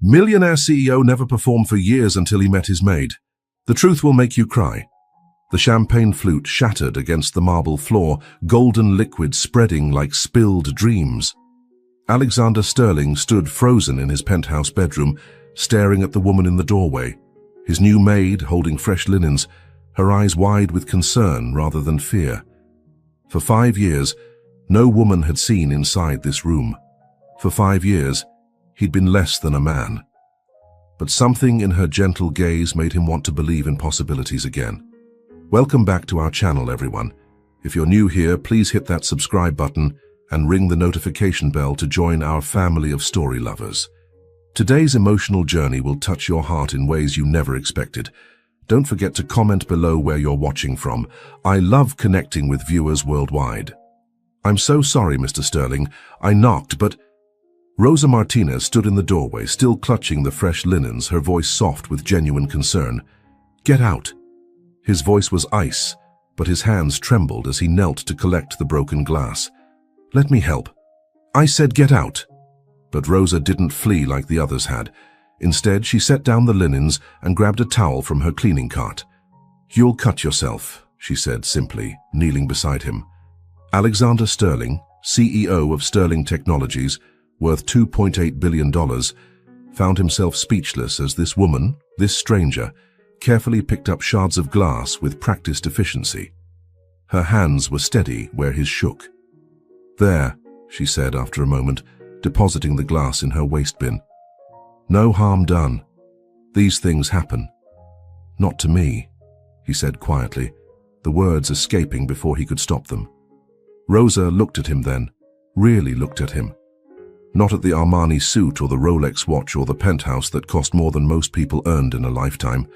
Millionaire CEO never performed for years until he met his maid. The truth will make you cry. The champagne flute shattered against the marble floor, golden liquid spreading like spilled dreams. Alexander Sterling stood frozen in his penthouse bedroom, staring at the woman in the doorway, his new maid holding fresh linens, her eyes wide with concern rather than fear. For 5 years, no woman had seen inside this room. For 5 years, he'd been less than a man. But something in her gentle gaze made him want to believe in possibilities again. Welcome back to our channel, everyone. If you're new here, please hit that subscribe button and ring the notification bell to join our family of story lovers. Today's emotional journey will touch your heart in ways you never expected. Don't forget to comment below where you're watching from. I love connecting with viewers worldwide. I'm so sorry, Mr. Sterling. I knocked, but... Rosa Martinez stood in the doorway, still clutching the fresh linens, her voice soft with genuine concern. Get out. His voice was ice, but his hands trembled as he knelt to collect the broken glass. Let me help. I said get out. But Rosa didn't flee like the others had. Instead, she set down the linens and grabbed a towel from her cleaning cart. You'll cut yourself, she said simply, kneeling beside him. Alexander Sterling, CEO of Sterling Technologies, worth $2.8 billion, found himself speechless as this woman, this stranger, carefully picked up shards of glass with practiced efficiency. Her hands were steady where his shook. There, she said after a moment, depositing the glass in her waste bin. No harm done. These things happen. Not to me, he said quietly, the words escaping before he could stop them. Rosa looked at him then, really looked at him. Not at the Armani suit or the Rolex watch or the penthouse that cost more than most people earned in a lifetime.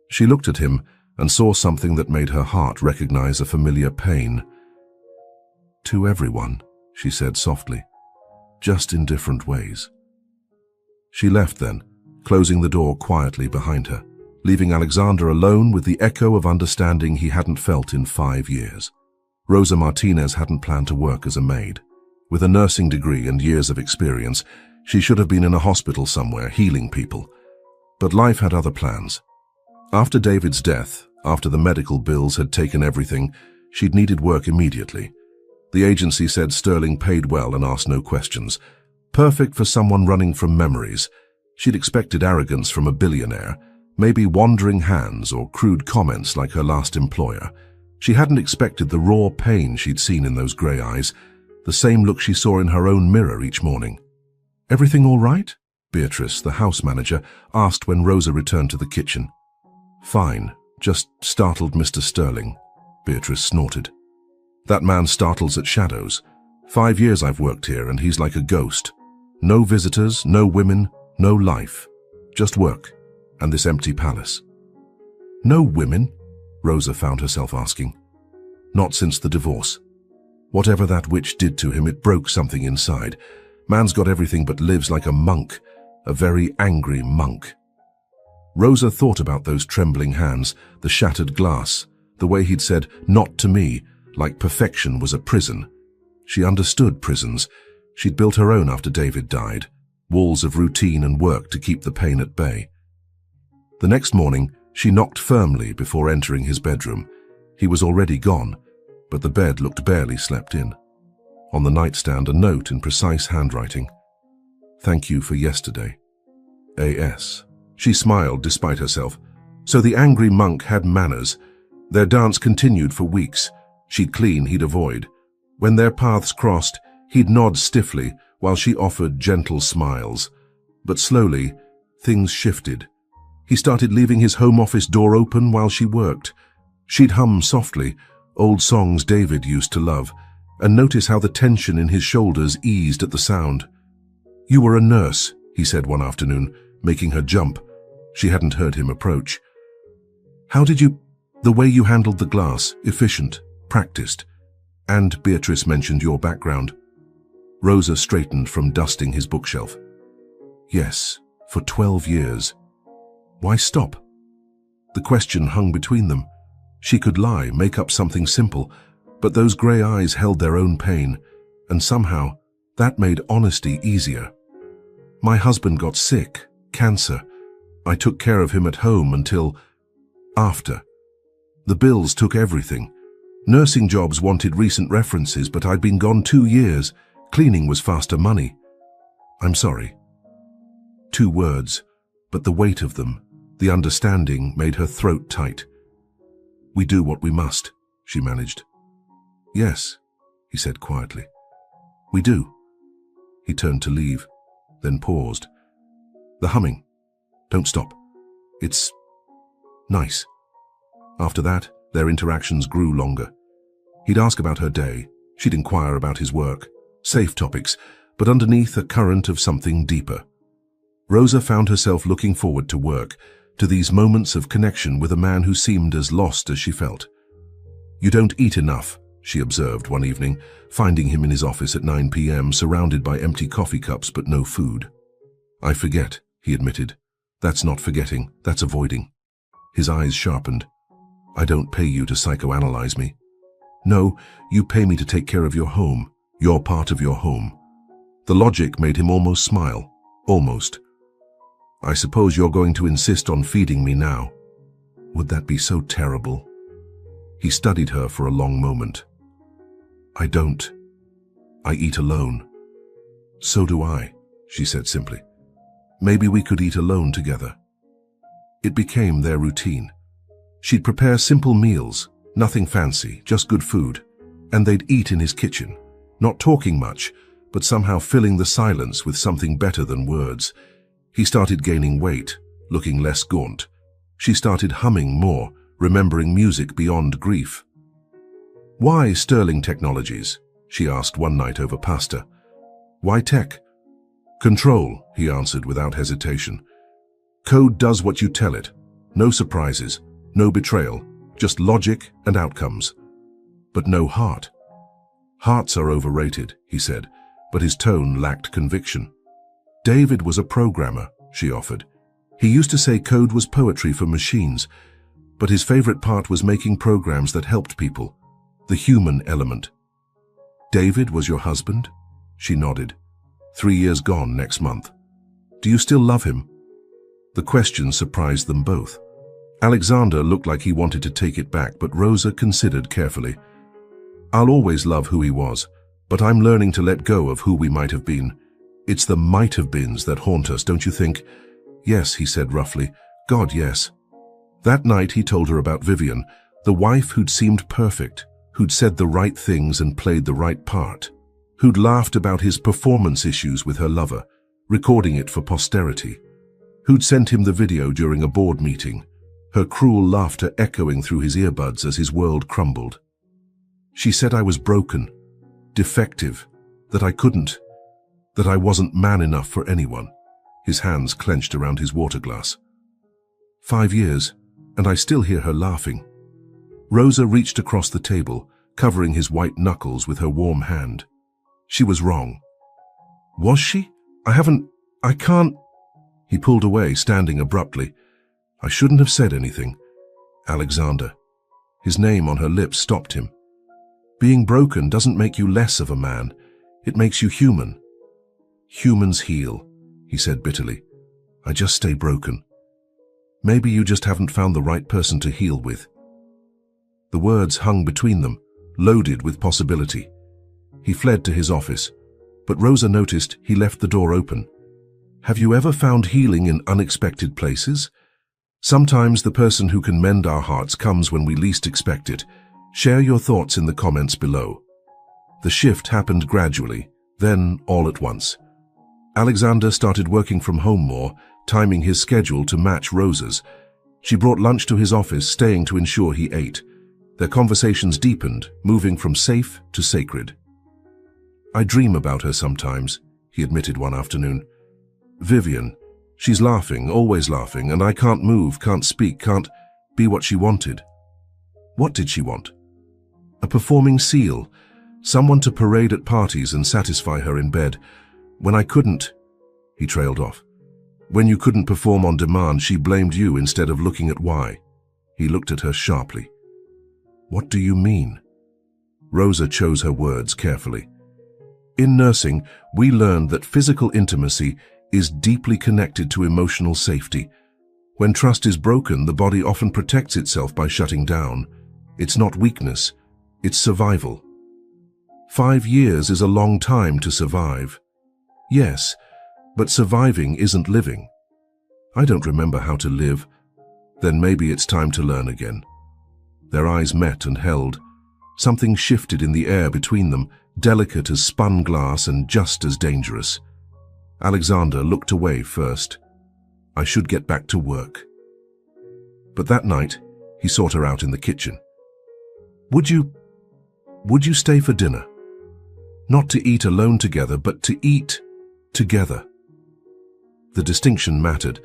She looked at him and saw something that made her heart recognize a familiar pain. To everyone, she said softly, just in different ways. She left then, closing the door quietly behind her, leaving Alexander alone with the echo of understanding he hadn't felt in 5 years. Rosa Martinez hadn't planned to work as a maid. With a nursing degree and years of experience, she should have been in a hospital somewhere, healing people. But life had other plans. After David's death, after the medical bills had taken everything, she'd needed work immediately. The agency said Sterling paid well and asked no questions. Perfect for someone running from memories. She'd expected arrogance from a billionaire, maybe wandering hands or crude comments like her last employer. She hadn't expected the raw pain she'd seen in those grey eyes, the same look she saw in her own mirror each morning. Everything all right? Beatrice, the house manager, asked when Rosa returned to the kitchen. Fine, just startled Mr. Sterling, Beatrice snorted. That man startles at shadows. 5 years I've worked here and he's like a ghost. No visitors, no women, no life. Just work, and this empty palace. No women? Rosa found herself asking. Not since the divorce. Whatever that witch did to him, it broke something inside. Man's got everything but lives like a monk, a very angry monk. Rosa thought about those trembling hands, the shattered glass, the way he'd said, not to me, like perfection was a prison. She understood prisons. She'd built her own after David died, walls of routine and work to keep the pain at bay. The next morning, she knocked firmly before entering his bedroom. He was already gone, but the bed looked barely slept in. On the nightstand, a note in precise handwriting. Thank you for yesterday. A.S. She smiled despite herself. So the angry monk had manners. Their dance continued for weeks. She'd clean, he'd avoid. When their paths crossed, he'd nod stiffly while she offered gentle smiles. But slowly, things shifted. He started leaving his home office door open while she worked. She'd hum softly, old songs David used to love, and notice how the tension in his shoulders eased at the sound. You were a nurse, he said one afternoon, making her jump. She hadn't heard him approach. How did you... The way you handled the glass, efficient, practiced. And Beatrice mentioned your background. Rosa straightened from dusting his bookshelf. Yes, for 12 years. Why stop? The question hung between them. She could lie, make up something simple, but those grey eyes held their own pain, and somehow that made honesty easier. My husband got sick, cancer. I took care of him at home until after. The bills took everything. Nursing jobs wanted recent references, but I'd been gone 2 years. Cleaning was faster money. I'm sorry. 2 words, but the weight of them, the understanding, made her throat tight. We do what we must, she managed. Yes, he said quietly. We do. He turned to leave, then paused. The humming. Don't stop. It's nice. After that, their interactions grew longer. He'd ask about her day. She'd inquire about his work. Safe topics, but underneath a current of something deeper. Rosa found herself looking forward to work, to these moments of connection with a man who seemed as lost as she felt. You don't eat enough, she observed one evening, finding him in his office at 9 p.m., surrounded by empty coffee cups but no food. I forget, he admitted. That's not forgetting, that's avoiding. His eyes sharpened. I don't pay you to psychoanalyze me. No, you pay me to take care of your home. You're part of your home. The logic made him almost smile. Almost. I suppose you're going to insist on feeding me now. Would that be so terrible? He studied her for a long moment. I don't. I eat alone. So do I, she said simply. Maybe we could eat alone together. It became their routine. She'd prepare simple meals, nothing fancy, just good food, and they'd eat in his kitchen, not talking much, but somehow filling the silence with something better than words. He started gaining weight, looking less gaunt. She started humming more, remembering music beyond grief. Why Sterling Technologies? She asked one night over pasta. Why tech? Control, he answered without hesitation. Code does what you tell it. No surprises, no betrayal, just logic and outcomes. But no heart. Hearts are overrated, he said, but his tone lacked conviction. David was a programmer, she offered. He used to say code was poetry for machines, but his favorite part was making programs that helped people, the human element. David was your husband? She nodded. 3 years gone next month. Do you still love him? The question surprised them both. Alexander looked like he wanted to take it back, but Rosa considered carefully. I'll always love who he was, but I'm learning to let go of who we might have been. It's the might-have-beens that haunt us, don't you think? Yes, he said roughly. God, yes. That night he told her about Vivian, the wife who'd seemed perfect, who'd said the right things and played the right part, who'd laughed about his performance issues with her lover, recording it for posterity, who'd sent him the video during a board meeting, her cruel laughter echoing through his earbuds as his world crumbled. She said I was broken, defective, that I wasn't man enough for anyone. His hands clenched around his water glass. 5 years, and I still hear her laughing. Rosa reached across the table, covering his white knuckles with her warm hand. She was wrong. Was she? I can't. He pulled away, standing abruptly. I shouldn't have said anything. Alexander. His name on her lips stopped him. Being broken doesn't make you less of a man. It makes you human. Humans heal, he said bitterly. I just stay broken. Maybe you just haven't found the right person to heal with. The words hung between them, loaded with possibility. He fled to his office, but Rosa noticed he left the door open. Have you ever found healing in unexpected places? Sometimes the person who can mend our hearts comes when we least expect it. Share your thoughts in the comments below. The shift happened gradually, then all at once. Alexander started working from home more, timing his schedule to match Rosa's. She brought lunch to his office, staying to ensure he ate. Their conversations deepened, moving from safe to sacred. I dream about her sometimes, he admitted one afternoon. Vivian. She's laughing, always laughing, and I can't move, can't speak, can't be what she wanted. What did she want? A performing seal, someone to parade at parties and satisfy her in bed. When I couldn't, he trailed off. When you couldn't perform on demand, she blamed you instead of looking at why. He looked at her sharply. What do you mean? Rosa chose her words carefully. In nursing, we learned that physical intimacy is deeply connected to emotional safety. When trust is broken, the body often protects itself by shutting down. It's not weakness, it's survival. 5 years is a long time to survive. Yes, but surviving isn't living. I don't remember how to live. Then maybe it's time to learn again. Their eyes met and held. Something shifted in the air between them, delicate as spun glass and just as dangerous. Alexander looked away first. I should get back to work. But that night, he sought her out in the kitchen. Would you stay for dinner? Not to eat alone together, but to eat together. The distinction mattered.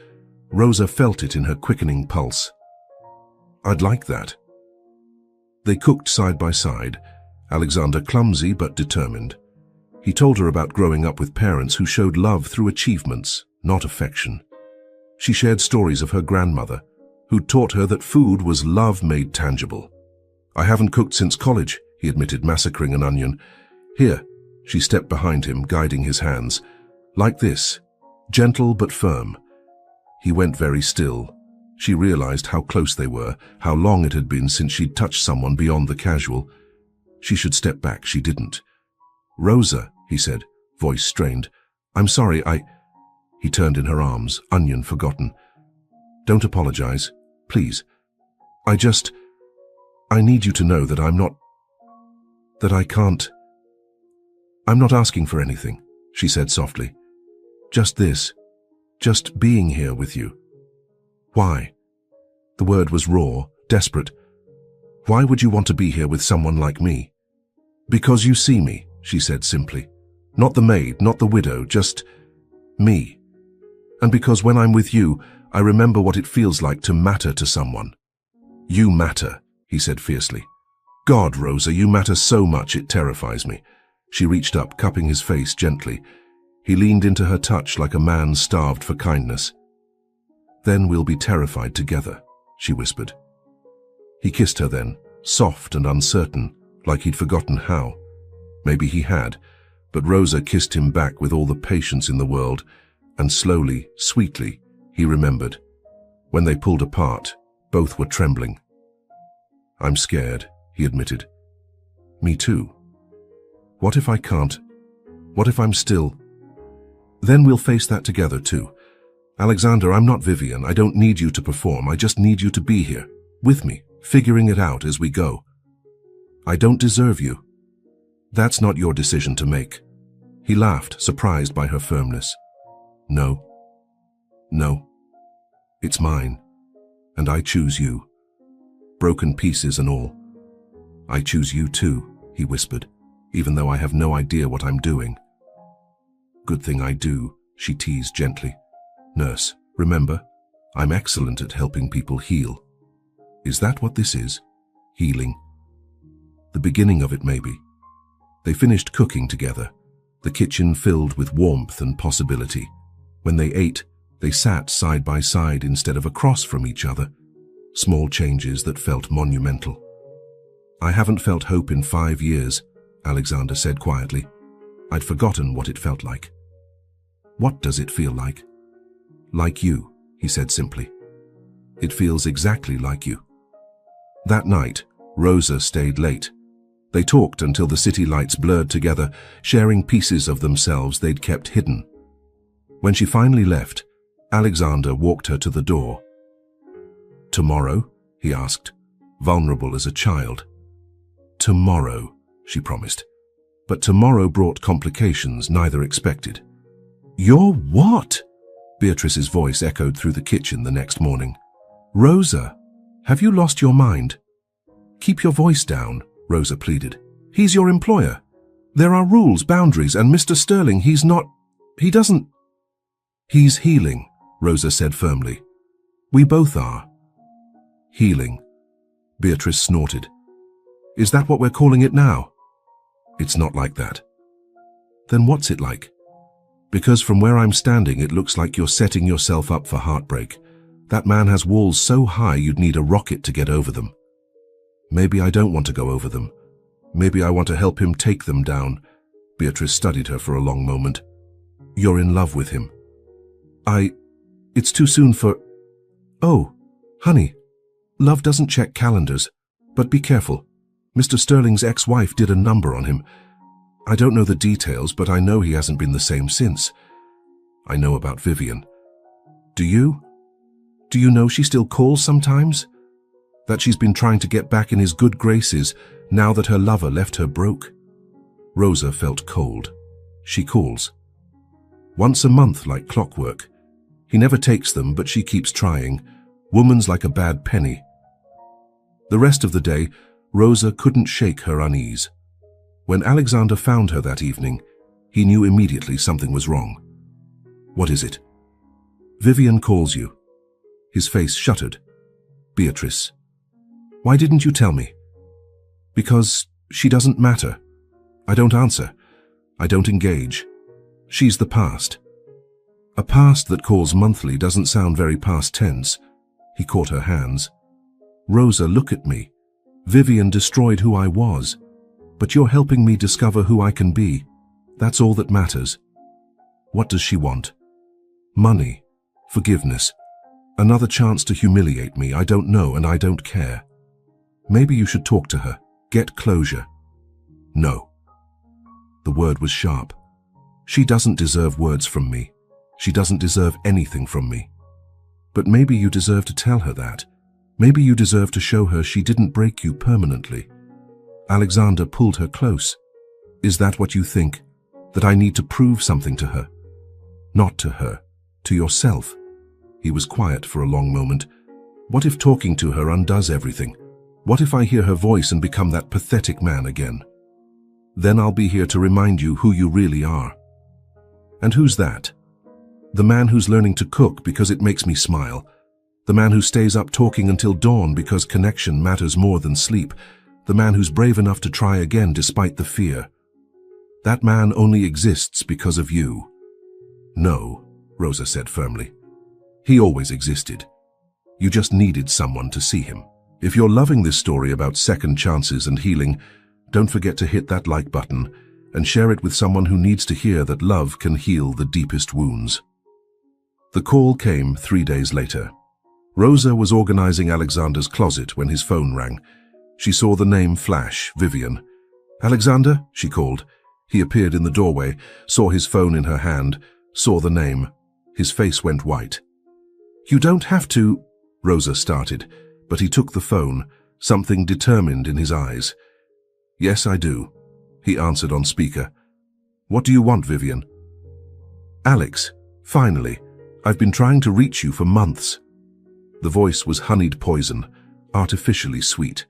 Rosa felt it in her quickening pulse. I'd like that. They cooked side by side, Alexander clumsy but determined. He told her about growing up with parents who showed love through achievements, not affection. She shared stories of her grandmother, who taught her that food was love made tangible. I haven't cooked since college, he admitted, massacring an onion. Here, she stepped behind him, guiding his hands. Like this, gentle but firm. He went very still. She realized how close they were, how long it had been since she'd touched someone beyond the casual. She should step back, she didn't. Rosa, he said, voice strained. I'm sorry, He turned in her arms, onion forgotten. Don't apologize, please. I need you to know that I'm not asking for anything, she said softly. Just this, just being here with you. Why? The word was raw, desperate. Why would you want to be here with someone like me? Because you see me, she said simply. Not the maid, not the widow, just me. And because when I'm with you, I remember what it feels like to matter to someone. You matter, he said fiercely. God, Rosa, you matter so much it terrifies me. She reached up, cupping his face gently. He leaned into her touch like a man starved for kindness. Then we'll be terrified together, she whispered. He kissed her then, soft and uncertain, like he'd forgotten how. Maybe he had, but Rosa kissed him back with all the patience in the world, and slowly, sweetly, he remembered. When they pulled apart, both were trembling. I'm scared, he admitted. Me too. What if I can't? What if I'm still? Then we'll face that together too. Alexander, I'm not Vivian. I don't need you to perform. I just need you to be here, with me, figuring it out as we go. I don't deserve you. That's not your decision to make. He laughed, surprised by her firmness. No. It's mine, and I choose you. Broken pieces and all. I choose you too, he whispered, even though I have no idea what I'm doing. Good thing I do, she teased gently. Nurse, remember, I'm excellent at helping people heal. Is that what this is? Healing? The beginning of it, maybe. They finished cooking together, the kitchen filled with warmth and possibility. When they ate, they sat side by side instead of across from each other. Small changes that felt monumental. I haven't felt hope in 5 years, Alexander said quietly. I'd forgotten what it felt like. What does it feel like? Like you, he said simply. It feels exactly like you. That night, Rosa stayed late. They talked until the city lights blurred together, sharing pieces of themselves they'd kept hidden. When she finally left, Alexander walked her to the door. Tomorrow? He asked, vulnerable as a child. Tomorrow, she promised. But tomorrow brought complications neither expected. You're what? Beatrice's voice echoed through the kitchen the next morning. Rosa, have you lost your mind? Keep your voice down, Rosa pleaded. He's your employer. There are rules, boundaries, and Mr. Sterling, he doesn't... He's healing, Rosa said firmly. We both are. Healing. Beatrice snorted. Is that what we're calling it now? It's not like that. Then what's it like? Because from where I'm standing, it looks like you're setting yourself up for heartbreak. That man has walls so high you'd need a rocket to get over them. Maybe I don't want to go over them. Maybe I want to help him take them down. Beatrice studied her for a long moment. You're in love with him. It's too soon for... Oh, honey, love doesn't check calendars, but be careful. Mr. Sterling's ex-wife did a number on him. I don't know the details, but I know he hasn't been the same since. I know about Vivian. Do you? Do you know she still calls sometimes? That she's been trying to get back in his good graces now that her lover left her broke? Rosa felt cold. She calls. Once a month, like clockwork. He never takes them, but she keeps trying. Woman's like a bad penny. The rest of the day, Rosa couldn't shake her unease. When Alexander found her that evening, he knew immediately something was wrong. What is it? Vivian calls you. His face shuttered. Beatrice. Why didn't you tell me? Because she doesn't matter. I don't answer. I don't engage. She's the past. A past that calls monthly doesn't sound very past tense. He caught her hands. Rosa, look at me. Vivian destroyed who I was. But you're helping me discover who I can be. That's all that matters. What does she want? Money. Forgiveness. Another chance to humiliate me. I don't know and I don't care. Maybe you should talk to her. Get closure. No. The word was sharp. She doesn't deserve words from me. She doesn't deserve anything from me. But maybe you deserve to tell her that. Maybe you deserve to show her she didn't break you permanently. Alexander pulled her close. Is that what you think? That I need to prove something to her? Not to her. To yourself. He was quiet for a long moment. What if talking to her undoes everything? What if I hear her voice and become that pathetic man again? Then I'll be here to remind you who you really are. And who's that? The man who's learning to cook because it makes me smile. The man who stays up talking until dawn because connection matters more than sleep. The man who's brave enough to try again despite the fear. That man only exists because of you. No, Rosa said firmly. He always existed. You just needed someone to see him. If you're loving this story about second chances and healing, don't forget to hit that like button and share it with someone who needs to hear that love can heal the deepest wounds. The call came 3 days later. Rosa was organizing Alexander's closet when his phone rang. She saw the name flash, Vivian. Alexander, she called. He appeared in the doorway, saw his phone in her hand, saw the name. His face went white. You don't have to, Rosa started, but he took the phone, something determined in his eyes. Yes, I do, he answered on speaker. What do you want, Vivian? Alex, finally. I've been trying to reach you for months. The voice was honeyed poison, artificially sweet.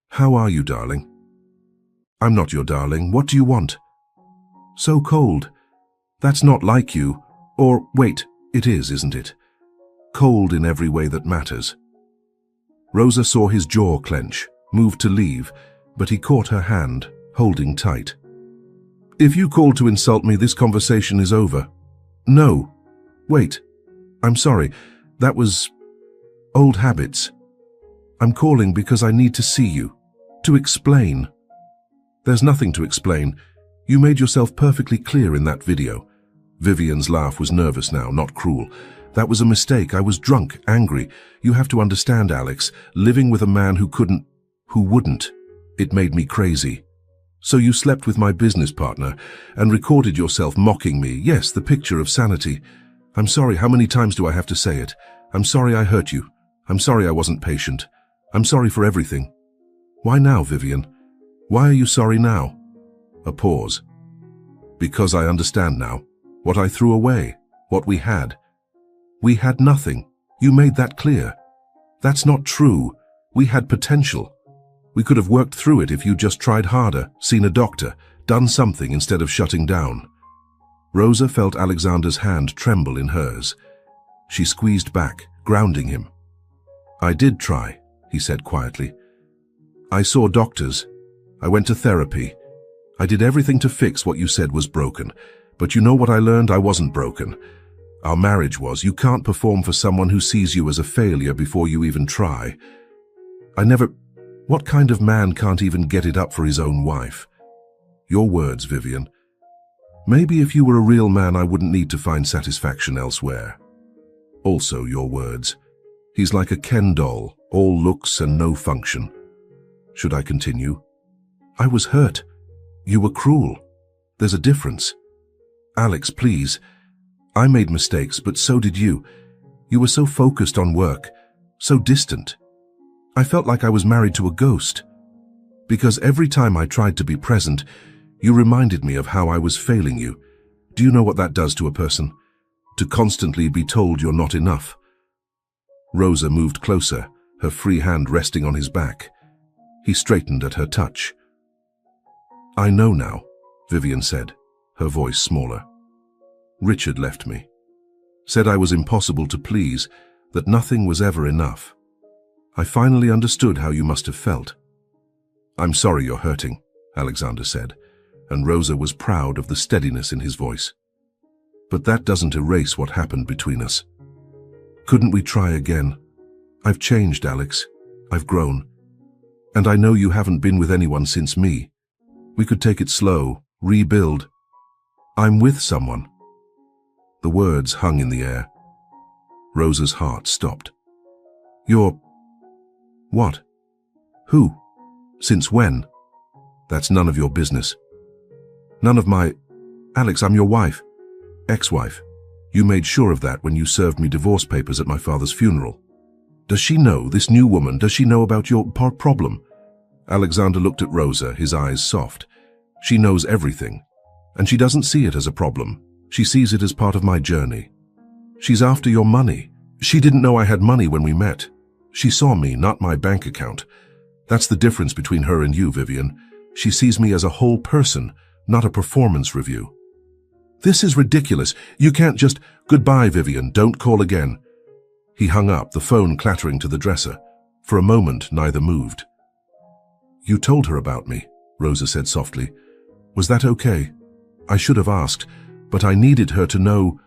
How are you, darling? I'm not your darling. What do you want? So cold. That's not like you. Or, wait, it is, isn't it? Cold in every way that matters. Rosa saw his jaw clench, moved to leave, but he caught her hand, holding tight. If you called to insult me, this conversation is over. No. Wait. I'm sorry. That was old habits. I'm calling because I need to see you. To explain. There's nothing to explain. You made yourself perfectly clear in that video. Vivian's laugh was nervous now, not cruel. That was a mistake. I was drunk, angry. You have to understand, Alex, living with a man who wouldn't. It made me crazy. So you slept with my business partner and recorded yourself mocking me. Yes, the picture of sanity. I'm sorry. How many times do I have to say it? I'm sorry I hurt you. I'm sorry I wasn't patient. I'm sorry for everything. Why now, Vivian? Why are you sorry now? A pause. Because I understand now. What I threw away. What we had. We had nothing. You made that clear. That's not true. We had potential. We could have worked through it if you just tried harder, seen a doctor, done something instead of shutting down. Rosa felt Alexander's hand tremble in hers. She squeezed back, grounding him. I did try, he said quietly. I saw doctors. I went to therapy. I did everything to fix what you said was broken. But you know what I learned? I wasn't broken. Our marriage was. You can't perform for someone who sees you as a failure before you even try. What kind of man can't even get it up for his own wife? Your words, Vivian. Maybe if you were a real man, I wouldn't need to find satisfaction elsewhere. Also, your words. He's like a Ken doll, all looks and no function. Should I continue? I was hurt. You were cruel. There's a difference. Alex, please. I made mistakes, but so did you. You were so focused on work, so distant. I felt like I was married to a ghost. Because every time I tried to be present, you reminded me of how I was failing you. Do you know what that does to a person? To constantly be told you're not enough. Rosa moved closer, her free hand resting on his back. He straightened at her touch. I know now, Vivian said, her voice smaller. Richard left me. Said I was impossible to please, that nothing was ever enough. I finally understood how you must have felt. I'm sorry you're hurting, Alexander said, and Rosa was proud of the steadiness in his voice. But that doesn't erase what happened between us. Couldn't we try again? I've changed, Alex. I've grown. And I know you haven't been with anyone since me. We could take it slow, rebuild. I'm with someone. The words hung in the air. Rosa's heart stopped. You're... What? Who? Since when? That's none of your business. None of my... Alex, I'm your wife. Ex-wife. You made sure of that when you served me divorce papers at my father's funeral. Does she know, this new woman, does she know about your problem? Alexander looked at Rosa, his eyes soft. She knows everything, and she doesn't see it as a problem. She sees it as part of my journey. She's after your money. She didn't know I had money when we met. She saw me, not my bank account. That's the difference between her and you, Vivian. She sees me as a whole person, not a performance review. This is ridiculous. You can't just... Goodbye, Vivian. Don't call again. He hung up, the phone clattering to the dresser. For a moment, neither moved. You told her about me, Rosa said softly. Was that okay? I should have asked, but I needed her to know.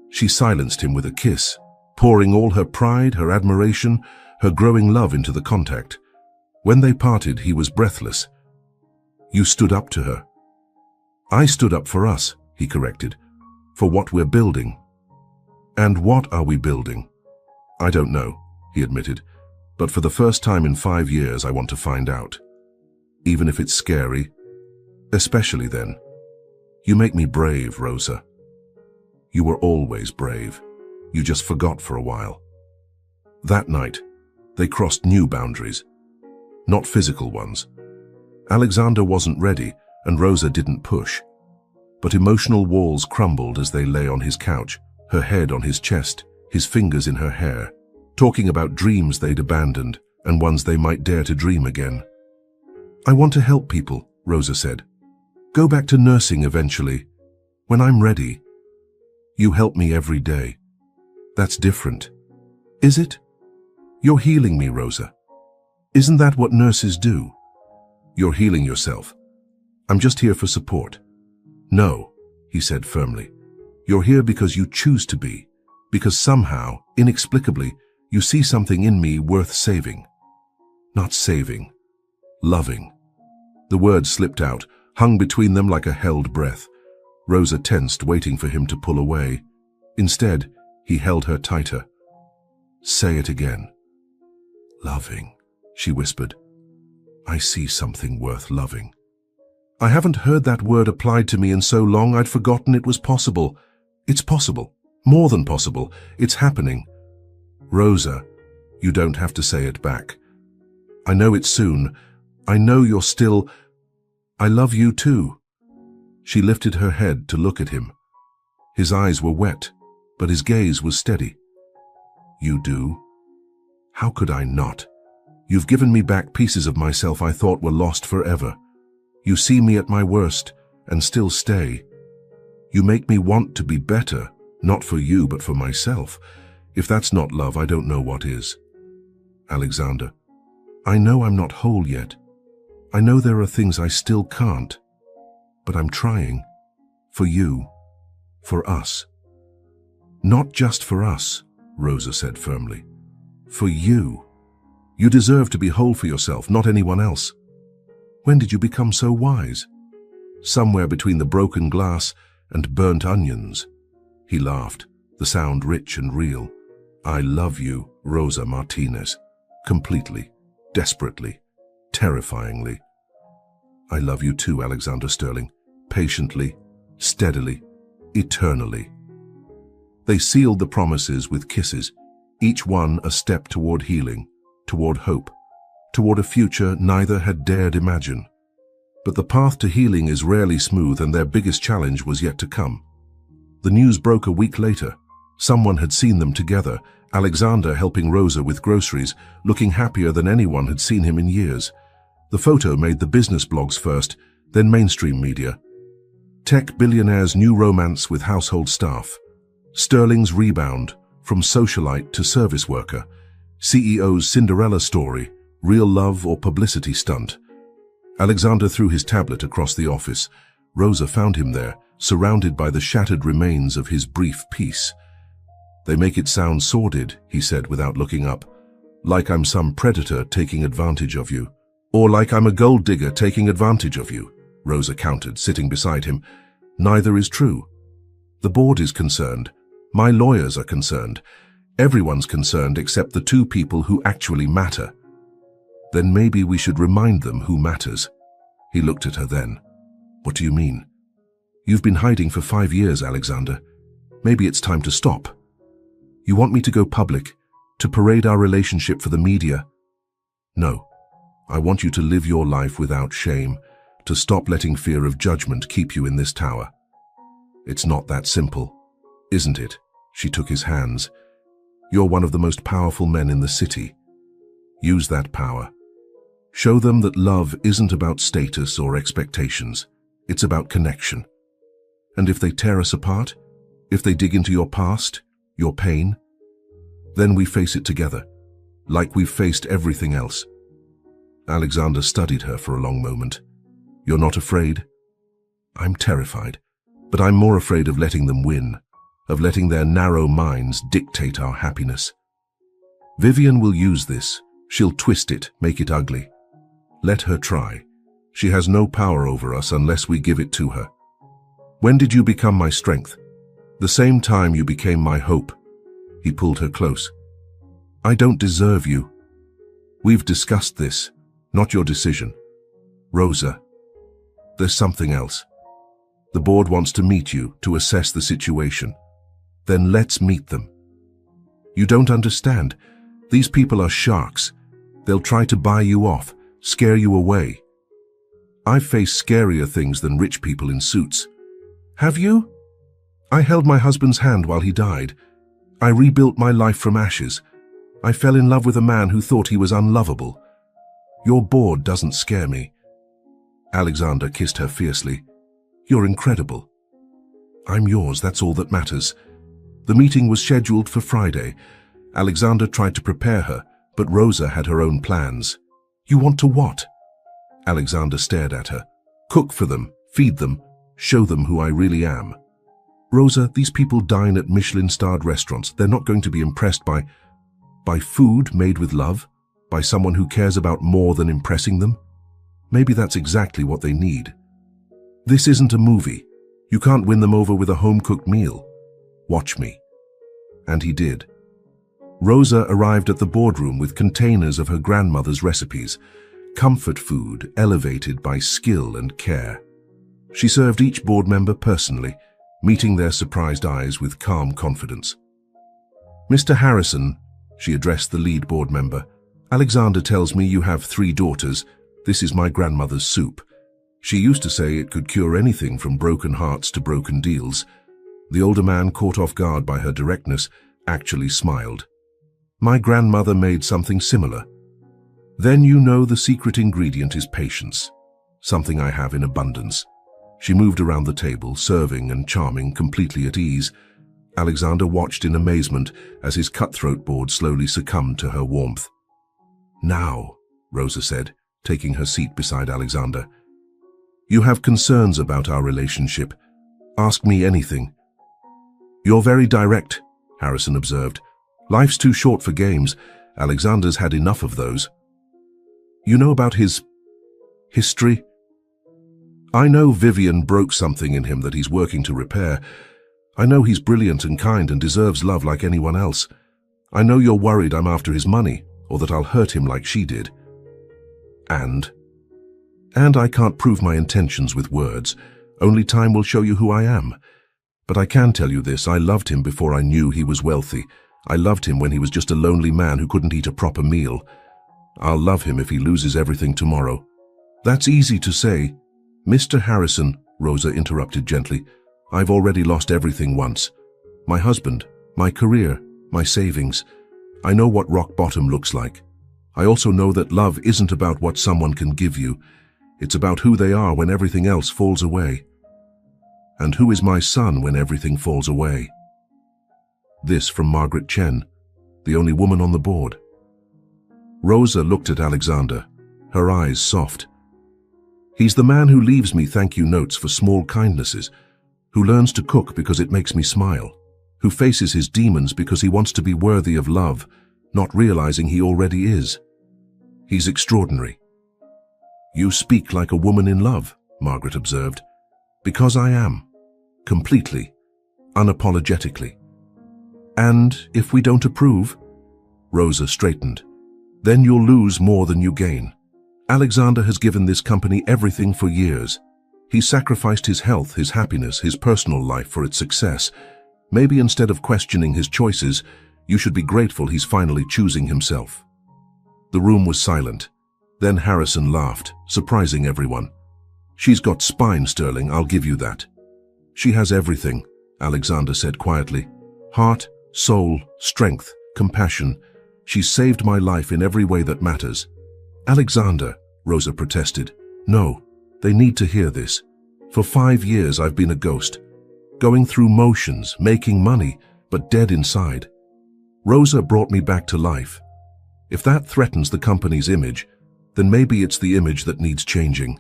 She silenced him with a kiss, pouring all her pride, her admiration, her growing love into the contact. When they parted, he was breathless. You stood up to her. I stood up for us, he corrected, for what we're building. And what are we building? I don't know, he admitted, but for the first time in 5 years I want to find out. Even if it's scary, especially then. You make me brave, Rosa. You were always brave. You just forgot for a while. That night, they crossed new boundaries, not physical ones. Alexander wasn't ready, and Rosa didn't push. But emotional walls crumbled as they lay on his couch, her head on his chest, his fingers in her hair, talking about dreams they'd abandoned and ones they might dare to dream again. I want to help people, Rosa said. Go back to nursing eventually. When I'm ready. You help me every day. That's different. Is it? You're healing me, Rosa. Isn't that what nurses do? You're healing yourself. I'm just here for support. No, he said firmly. You're here because you choose to be, because somehow, inexplicably, you see something in me worth saving. Not saving, loving. The words slipped out, hung between them like a held breath. Rosa tensed, waiting for him to pull away. Instead, he held her tighter. Say it again. Loving, she whispered. I see something worth loving. I haven't heard that word applied to me in so long I'd forgotten it was possible. It's possible. More than possible. It's happening. Rosa, you don't have to say it back. I know it's soon. I know you're still... I love you too. She lifted her head to look at him. His eyes were wet, but his gaze was steady. You do? How could I not? You've given me back pieces of myself I thought were lost forever. You see me at my worst and still stay. You make me want to be better, not for you but for myself. If that's not love, I don't know what is. Alexander, I know I'm not whole yet. I know there are things I still can't. But I'm trying. For you. For us. Not just for us, Rosa said firmly. For you. You deserve to be whole for yourself, not anyone else. When did you become so wise? Somewhere between the broken glass and burnt onions. He laughed, the sound rich and real. I love you, Rosa Martinez. Completely, desperately, terrifyingly. I love you too, Alexander Sterling. Patiently, steadily, eternally. They sealed the promises with kisses, each one a step toward healing, toward hope, toward a future neither had dared imagine. But the path to healing is rarely smooth, and their biggest challenge was yet to come. The news broke a week later. Someone had seen them together, Alexander helping Rosa with groceries, looking happier than anyone had seen him in years. The photo made the business blogs first, then mainstream media. Tech billionaire's new romance with household staff. Sterling's rebound, from socialite to service worker. CEO's Cinderella story, real love or publicity stunt. Alexander threw his tablet across the office. Rosa found him there, surrounded by the shattered remains of his brief peace. They make it sound sordid, he said without looking up. Like I'm some predator taking advantage of you. Or like I'm a gold digger taking advantage of you, Rosa countered, sitting beside him. Neither is true. The board is concerned. My lawyers are concerned. Everyone's concerned except the two people who actually matter. Then maybe we should remind them who matters. He looked at her then. What do you mean? You've been hiding for 5 years, Alexander. Maybe it's time to stop. You want me to go public, to parade our relationship for the media? No. I want you to live your life without shame, to stop letting fear of judgment keep you in this tower. It's not that simple, isn't it? She took his hands. You're one of the most powerful men in the city. Use that power. Show them that love isn't about status or expectations. It's about connection. And if they tear us apart, if they dig into your past, your pain, then we face it together, like we've faced everything else. Alexander studied her for a long moment. You're not afraid? I'm terrified, but I'm more afraid of letting them win, of letting their narrow minds dictate our happiness. Vivian will use this. She'll twist it, make it ugly. Let her try. She has no power over us unless we give it to her. When did you become my strength? The same time you became my hope. He pulled her close. I don't deserve you. We've discussed this, not your decision. Rosa, there's something else. The board wants to meet you to assess the situation. Then let's meet them. You don't understand. These people are sharks. They'll try to buy you off, scare you away. I've faced scarier things than rich people in suits. Have you? I held my husband's hand while he died. I rebuilt my life from ashes. I fell in love with a man who thought he was unlovable. Your board doesn't scare me. Alexander kissed her fiercely. You're incredible. I'm yours, that's all that matters. The meeting was scheduled for Friday. Alexander tried to prepare her, but Rosa had her own plans. You want to what? Alexander stared at her. Cook for them, feed them, show them who I really am. Rosa, these people dine at Michelin-starred restaurants. They're not going to be impressed by food made with love, by someone who cares about more than impressing them. Maybe that's exactly what they need. This isn't a movie. You can't win them over with a home-cooked meal. Watch me. And he did. Rosa arrived at the boardroom with containers of her grandmother's recipes, comfort food elevated by skill and care. She served each board member personally, meeting their surprised eyes with calm confidence. Mr. Harrison, she addressed the lead board member, Alexander tells me you have 3 daughters. This is my grandmother's soup. She used to say it could cure anything from broken hearts to broken deals. The older man, caught off guard by her directness, actually smiled. My grandmother made something similar. Then you know the secret ingredient is patience, something I have in abundance. She moved around the table, serving and charming, completely at ease. Alexander watched in amazement as his cutthroat board slowly succumbed to her warmth. Now, Rosa said, taking her seat beside Alexander. You have concerns about our relationship. Ask me anything. You're very direct, Harrison observed. Life's too short for games. Alexander's had enough of those. You know about his history? I know Vivian broke something in him that he's working to repair. I know he's brilliant and kind and deserves love like anyone else. I know you're worried I'm after his money, or that I'll hurt him like she did. And I can't prove my intentions with words. Only time will show you who I am. But I can tell you this, I loved him before I knew he was wealthy. I loved him when he was just a lonely man who couldn't eat a proper meal. I'll love him if he loses everything tomorrow. That's easy to say. Mr. Harrison, Rosa interrupted gently, I've already lost everything once. My husband, my career, my savings. I know what rock bottom looks like. I also know that love isn't about what someone can give you. It's about who they are when everything else falls away. And who is my son when everything falls away? This from Margaret Chen, the only woman on the board. Rosa looked at Alexander, her eyes soft. He's the man who leaves me thank you notes for small kindnesses, who learns to cook because it makes me smile, who faces his demons because he wants to be worthy of love, not realizing he already is. He's extraordinary. You speak like a woman in love, Margaret observed. Because I am. Completely. Unapologetically. And if we don't approve? Rosa straightened. Then you'll lose more than you gain. Alexander has given this company everything for years. He's sacrificed his health, his happiness, his personal life for its success. Maybe instead of questioning his choices, you should be grateful he's finally choosing himself. The room was silent. Then Harrison laughed, surprising everyone. She's got spine, Sterling, I'll give you that. She has everything, Alexander said quietly. Heart, soul, strength, compassion. She's saved my life in every way that matters. Alexander, Rosa protested. No, they need to hear this. For 5 years I've been a ghost, going through motions, making money, but dead inside. Rosa brought me back to life. If that threatens the company's image, then maybe it's the image that needs changing.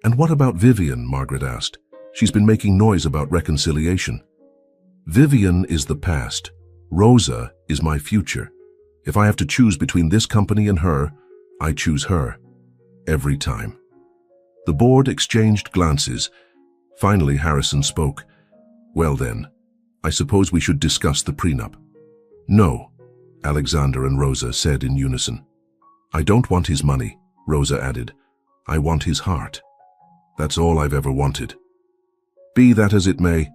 And what about Vivian? Margaret asked. She's been making noise about reconciliation. Vivian is the past. Rosa is my future. If I have to choose between this company and her, I choose her. Every time. The board exchanged glances. Finally, Harrison spoke. Well then, I suppose we should discuss the prenup. No, Alexander and Rosa said in unison. I don't want his money, Rosa added. I want his heart. That's all I've ever wanted. Be that as it may.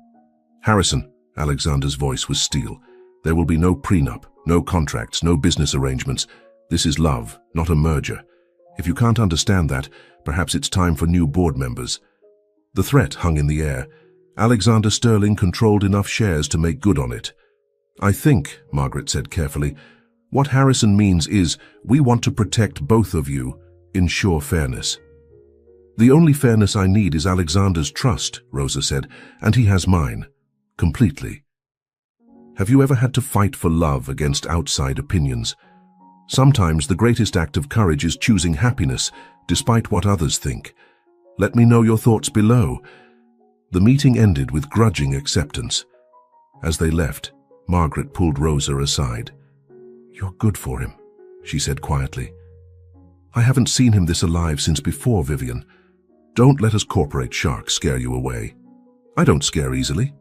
Harrison, Alexander's voice was steel. There will be no prenup, no contracts, no business arrangements. This is love, not a merger. If you can't understand that, perhaps it's time for new board members. The threat hung in the air. Alexander Sterling controlled enough shares to make good on it. I think, Margaret said carefully, what Harrison means is we want to protect both of you, ensure fairness. The only fairness I need is Alexander's trust, Rosa said, and he has mine. Completely. Have you ever had to fight for love against outside opinions? Sometimes the greatest act of courage is choosing happiness, despite what others think. Let me know your thoughts below. The meeting ended with grudging acceptance. As they left, Margaret pulled Rosa aside. You're good for him, she said quietly. I haven't seen him this alive since before Vivian. Don't let us corporate sharks scare you away. I don't scare easily.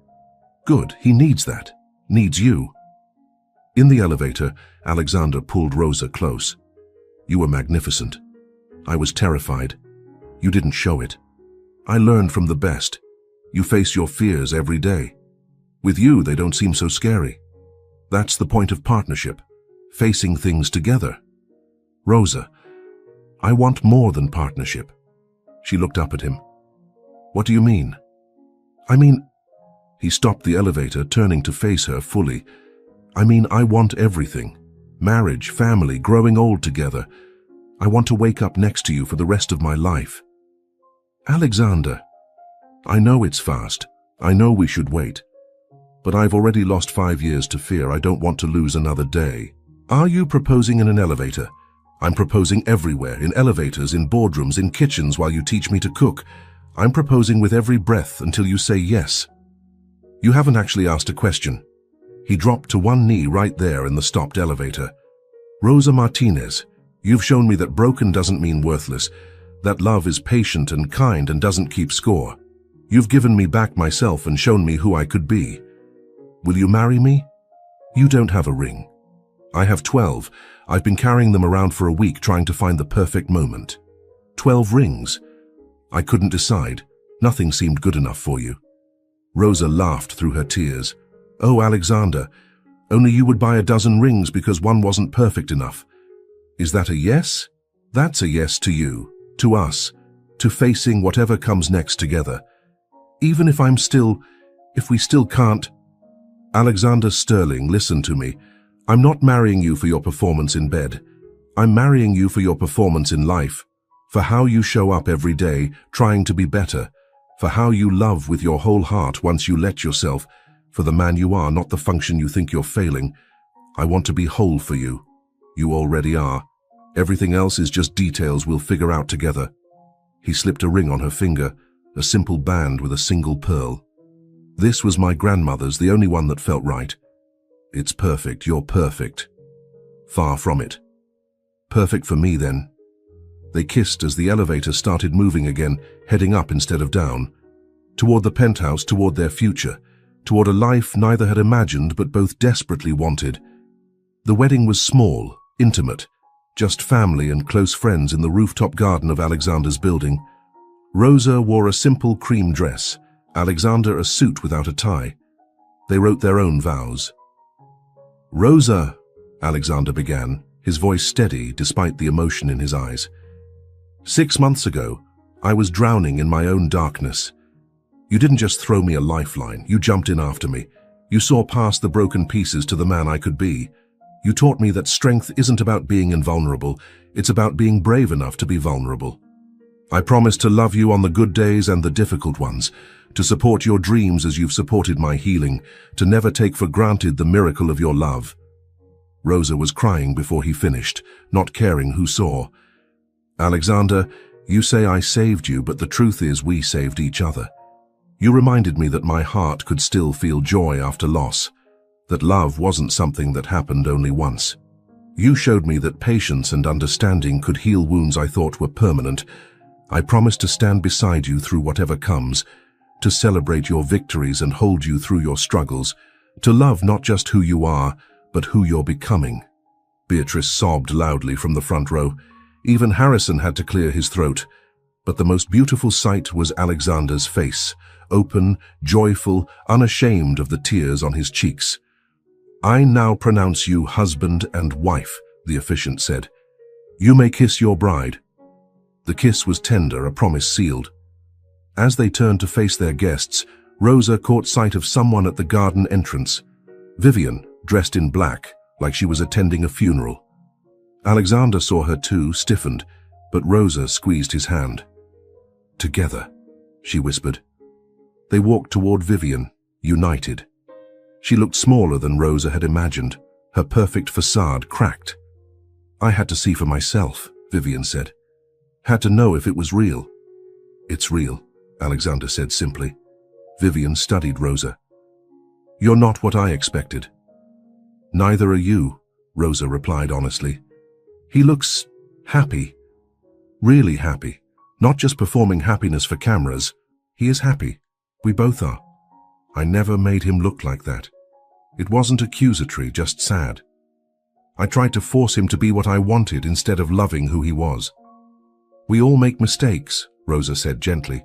Good, he needs that. Needs you. In the elevator, Alexander pulled Rosa close. You were magnificent. I was terrified. You didn't show it. I learned from the best. You face your fears every day. With you, they don't seem so scary. That's the point of partnership, facing things together. Rosa, I want more than partnership. She looked up at him. What do you mean? I mean, he stopped the elevator, turning to face her fully. I mean, I want everything. Marriage, family, growing old together. I want to wake up next to you for the rest of my life. Alexander, I know it's fast. I know we should wait. But I've already lost 5 years to fear. I don't want to lose another day. Are you proposing in an elevator? I'm proposing everywhere, in elevators, in boardrooms, in kitchens while you teach me to cook. I'm proposing with every breath until you say yes. You haven't actually asked a question. He dropped to one knee right there in the stopped elevator. Rosa Martinez, you've shown me that broken doesn't mean worthless. that love is patient and kind and doesn't keep score. You've given me back myself and shown me who I could be. Will you marry me? You don't have a ring. I have 12. I've been carrying them around for a week trying to find the perfect moment. 12 rings. I couldn't decide. Nothing seemed good enough for you. Rosa laughed through her tears. Oh, Alexander, only you would buy a dozen rings because one wasn't perfect enough. Is that a yes? That's a yes to you, to us, to facing whatever comes next together. Even if we still can't. Alexander Sterling, listen to me. I'm not marrying you for your performance in bed. I'm marrying you for your performance in life, for how you show up every day, trying to be better, for how you love with your whole heart once you let yourself, for the man you are, not the function you think you're failing. I want to be whole for you. You already are. Everything else is just details we'll figure out together. He slipped a ring on her finger, a simple band with a single pearl. This was my grandmother's, the only one that felt right. It's perfect, you're perfect. Far from it. Perfect for me, then. They kissed as the elevator started moving again, heading up instead of down. Toward the penthouse, toward their future. Toward a life neither had imagined but both desperately wanted. The wedding was small, intimate, just family and close friends in the rooftop garden of Alexander's building. Rosa wore a simple cream dress, Alexander a suit without a tie. They wrote their own vows. Rosa, Alexander began, his voice steady despite the emotion in his eyes. 6 months ago, I was drowning in my own darkness. You didn't just throw me a lifeline, you jumped in after me. You saw past the broken pieces to the man I could be. You taught me that strength isn't about being invulnerable, it's about being brave enough to be vulnerable. I promise to love you on the good days and the difficult ones, to support your dreams as you've supported my healing, to never take for granted the miracle of your love. Rosa was crying before he finished, not caring who saw. Alexander, you say I saved you, but the truth is we saved each other. You reminded me that my heart could still feel joy after loss, that love wasn't something that happened only once. You showed me that patience and understanding could heal wounds I thought were permanent. I promise to stand beside you through whatever comes, to celebrate your victories and hold you through your struggles, to love not just who you are, but who you're becoming. Beatrice sobbed loudly from the front row. Even Harrison had to clear his throat. But the most beautiful sight was Alexander's face, open, joyful, unashamed of the tears on his cheeks. I now pronounce you husband and wife, the officiant said. You may kiss your bride. The kiss was tender, a promise sealed. As they turned to face their guests, Rosa caught sight of someone at the garden entrance. Vivian, dressed in black, like she was attending a funeral. Alexander saw her too, stiffened, but Rosa squeezed his hand. Together, she whispered. They walked toward Vivian, united. She looked smaller than Rosa had imagined, her perfect facade cracked. I had to see for myself, Vivian said. Had to know if it was real. It's real, Alexander said simply. Vivian studied Rosa. You're not what I expected. Neither are you, Rosa replied honestly. He looks happy. Really happy. Not just performing happiness for cameras. He is happy. We both are. I never made him look like that. It wasn't accusatory, just sad. I tried to force him to be what I wanted instead of loving who he was. We all make mistakes, Rosa said gently.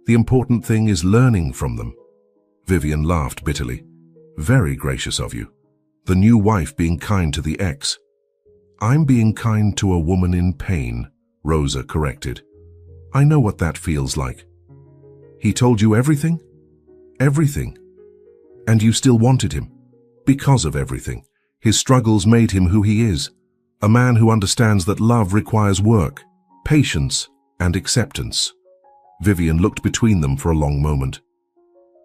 The important thing is learning from them. Vivian laughed bitterly. Very gracious of you. The new wife being kind to the ex. I'm being kind to a woman in pain, Rosa corrected. I know what that feels like. He told you everything? Everything. And you still wanted him. Because of everything. His struggles made him who he is. A man who understands that love requires work, patience, and acceptance. Vivian looked between them for a long moment.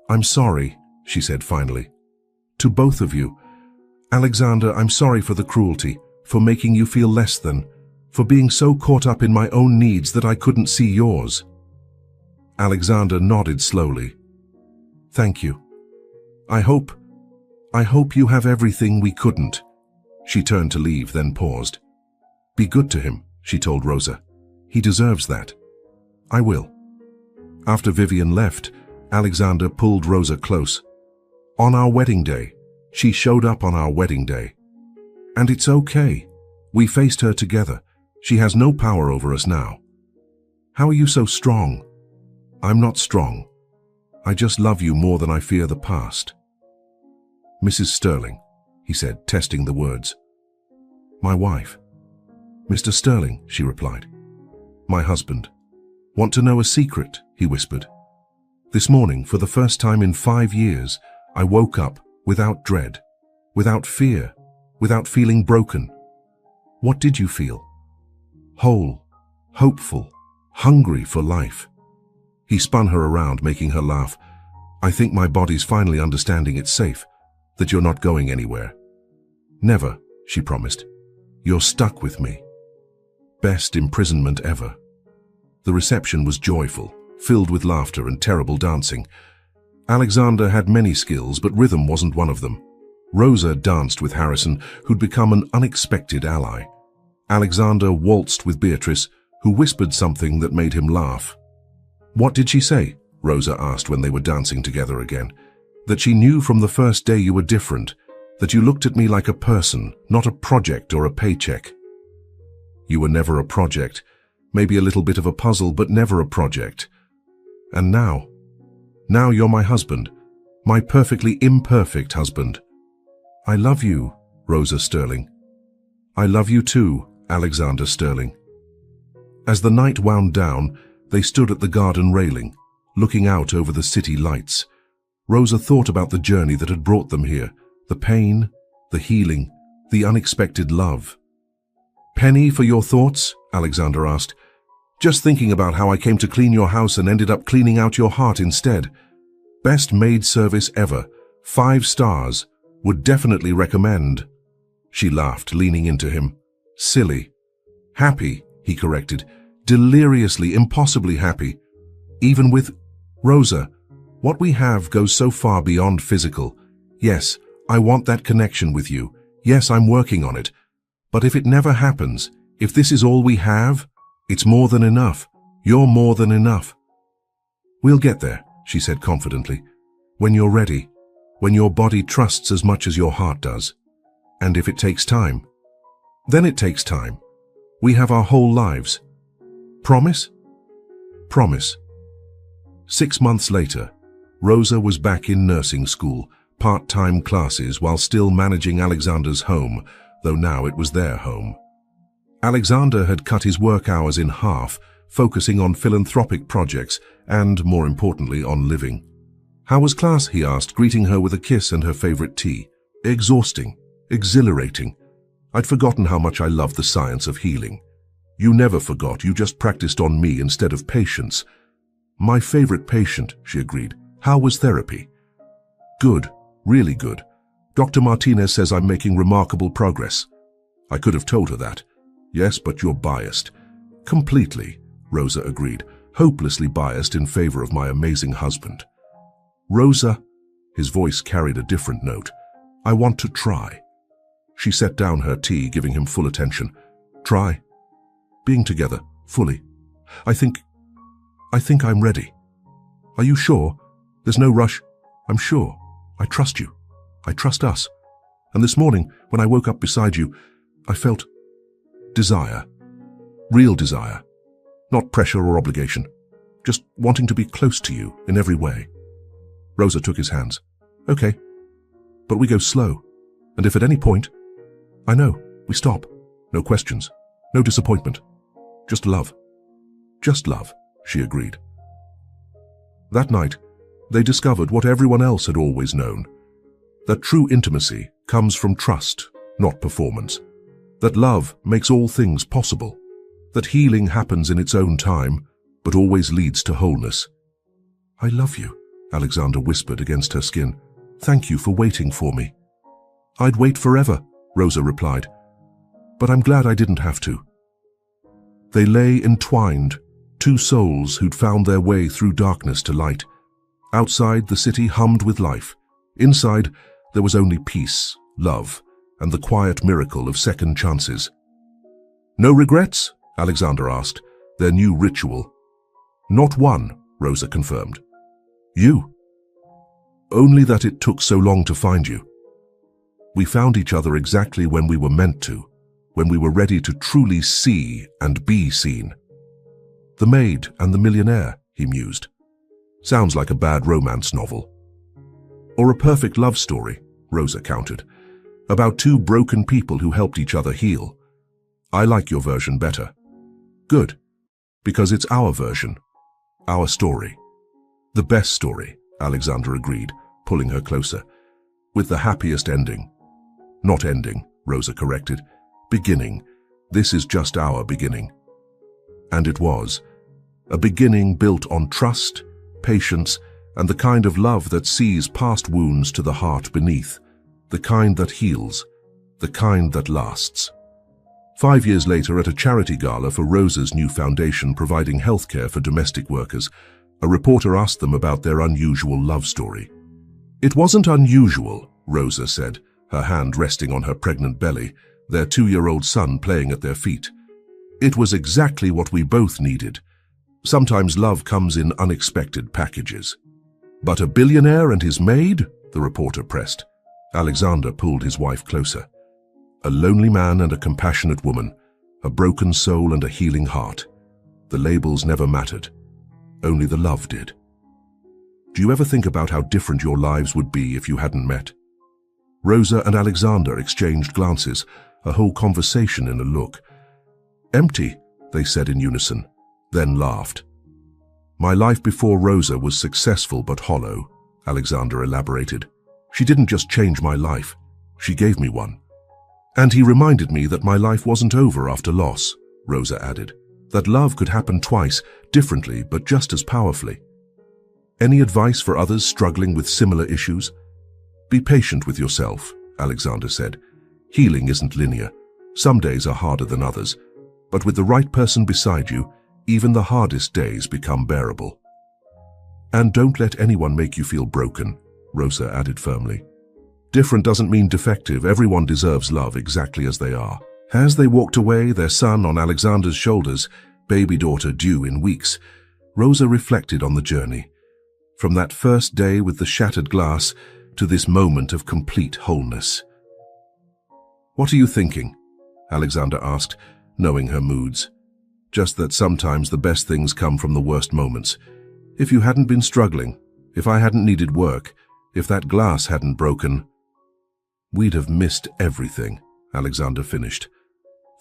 I'm sorry, she said finally. To both of you. Alexander, I'm sorry for the cruelty, for making you feel less than, for being so caught up in my own needs that I couldn't see yours. Alexander nodded slowly. Thank you. I hope you have everything we couldn't. She turned to leave, then paused. Be good to him, she told Rosa. He deserves that. I will. After Vivian left, Alexander pulled Rosa close. On our wedding day. She showed up on our wedding day. And it's okay. We faced her together. She has no power over us now. How are you so strong? I'm not strong. I just love you more than I fear the past. Mrs. Sterling, he said, testing the words. My wife. Mr. Sterling, she replied. My husband. Want to know a secret? He whispered. This morning, for the first time in 5 years, I woke up without dread, without fear, without feeling broken. What did you feel? Whole, hopeful, hungry for life. He spun her around, making her laugh. I think my body's finally understanding it's safe, that you're not going anywhere. Never, she promised. You're stuck with me. Best imprisonment ever. The reception was joyful, filled with laughter and terrible dancing. Alexander had many skills, but rhythm wasn't one of them. Rosa danced with Harrison, who'd become an unexpected ally. Alexander waltzed with Beatrice, who whispered something that made him laugh. What did she say? Rosa asked when they were dancing together again. That she knew from the first day you were different, that you looked at me like a person, not a project or a paycheck. You were never a project, maybe a little bit of a puzzle, but never a project. And now you're my husband, my perfectly imperfect husband. I love you, Rosa Sterling. I love you too, Alexander Sterling. As the night wound down, they stood at the garden railing, looking out over the city lights. Rosa thought about the journey that had brought them here, the pain, the healing, the unexpected love. Penny, for your thoughts? Alexander asked. Just thinking about how I came to clean your house and ended up cleaning out your heart instead. Best maid service ever. 5 stars. Would definitely recommend. She laughed, leaning into him. Silly. Happy, he corrected. Deliriously, impossibly happy. Even with Rosa, what we have goes so far beyond physical. Yes, I want that connection with you. Yes, I'm working on it. But if it never happens, if this is all we have, it's more than enough. You're more than enough. We'll get there, she said confidently. When you're ready, when your body trusts as much as your heart does. And if it takes time, then it takes time. We have our whole lives. Promise? Promise. 6 months later, Rosa was back in nursing school, part-time classes while still managing Alexander's home, though now it was their home. Alexander had cut his work hours in half, focusing on philanthropic projects and, more importantly, on living. How was class? He asked, greeting her with a kiss and her favorite tea. Exhausting. Exhilarating. I'd forgotten how much I loved the science of healing. You never forgot, you just practiced on me instead of patients. My favorite patient, she agreed. How was therapy? Good, really good. Dr. Martinez says I'm making remarkable progress. I could have told her that. Yes, but you're biased. Completely, Rosa agreed, hopelessly biased in favor of my amazing husband. Rosa, his voice carried a different note. I want to try. She set down her tea, giving him full attention. Try. Being together, fully. I think I'm ready. Are you sure? There's no rush. I'm sure. I trust you. I trust us. And this morning, when I woke up beside you, I felt desire. Real desire. Not pressure or obligation. Just wanting to be close to you in every way. Rosa took his hands. Okay. But we go slow. And if at any point, I know, we stop. No questions. No disappointment. Just love. Just love, she agreed. That night, they discovered what everyone else had always known. That true intimacy comes from trust, not performance. That love makes all things possible. That healing happens in its own time, but always leads to wholeness. I love you, Alexander whispered against her skin. Thank you for waiting for me. I'd wait forever, Rosa replied. But I'm glad I didn't have to. They lay entwined, 2 souls who'd found their way through darkness to light. Outside, the city hummed with life. Inside, there was only peace, love, and the quiet miracle of second chances. No regrets? Alexander asked, their new ritual. Not one, Rosa confirmed. You. Only that it took so long to find you. We found each other exactly when we were meant to, when we were ready to truly see and be seen. The Maid and the Millionaire, he mused. Sounds like a bad romance novel. Or a perfect love story, Rosa countered, about two broken people who helped each other heal. I like your version better. Good, because it's our version, our story. The best story, Alexander agreed, pulling her closer, with the happiest ending. Not ending, Rosa corrected. Beginning. This is just our beginning. And it was. A beginning built on trust, patience, and the kind of love that sees past wounds to the heart beneath, the kind that heals, the kind that lasts. 5 years later, at a charity gala for Rosa's new foundation providing healthcare for domestic workers, a reporter asked them about their unusual love story. It wasn't unusual, Rosa said, her hand resting on her pregnant belly, their 2-year-old son playing at their feet. It was exactly what we both needed. Sometimes love comes in unexpected packages. But a billionaire and his maid? The reporter pressed. Alexander pulled his wife closer. A lonely man and a compassionate woman, a broken soul and a healing heart. The labels never mattered. Only the love did. Do you ever think about how different your lives would be if you hadn't met? Rosa and Alexander exchanged glances, a whole conversation in a look. Empty, they said in unison, then laughed. My life before Rosa was successful but hollow, Alexander elaborated. She didn't just change my life, she gave me one. And he reminded me that my life wasn't over after loss, Rosa added. That love could happen twice, differently but just as powerfully. Any advice for others struggling with similar issues? Be patient with yourself, Alexander said. Healing isn't linear. Some days are harder than others, but with the right person beside you, even the hardest days become bearable. And don't let anyone make you feel broken, Rosa added firmly. Different doesn't mean defective. Everyone deserves love exactly as they are. As they walked away, their son on Alexander's shoulders, baby daughter due in weeks, Rosa reflected on the journey. From that first day with the shattered glass to this moment of complete wholeness. What are you thinking? Alexander asked, knowing her moods. Just that sometimes the best things come from the worst moments. If you hadn't been struggling, if I hadn't needed work, if that glass hadn't broken, we'd have missed everything, Alexander finished.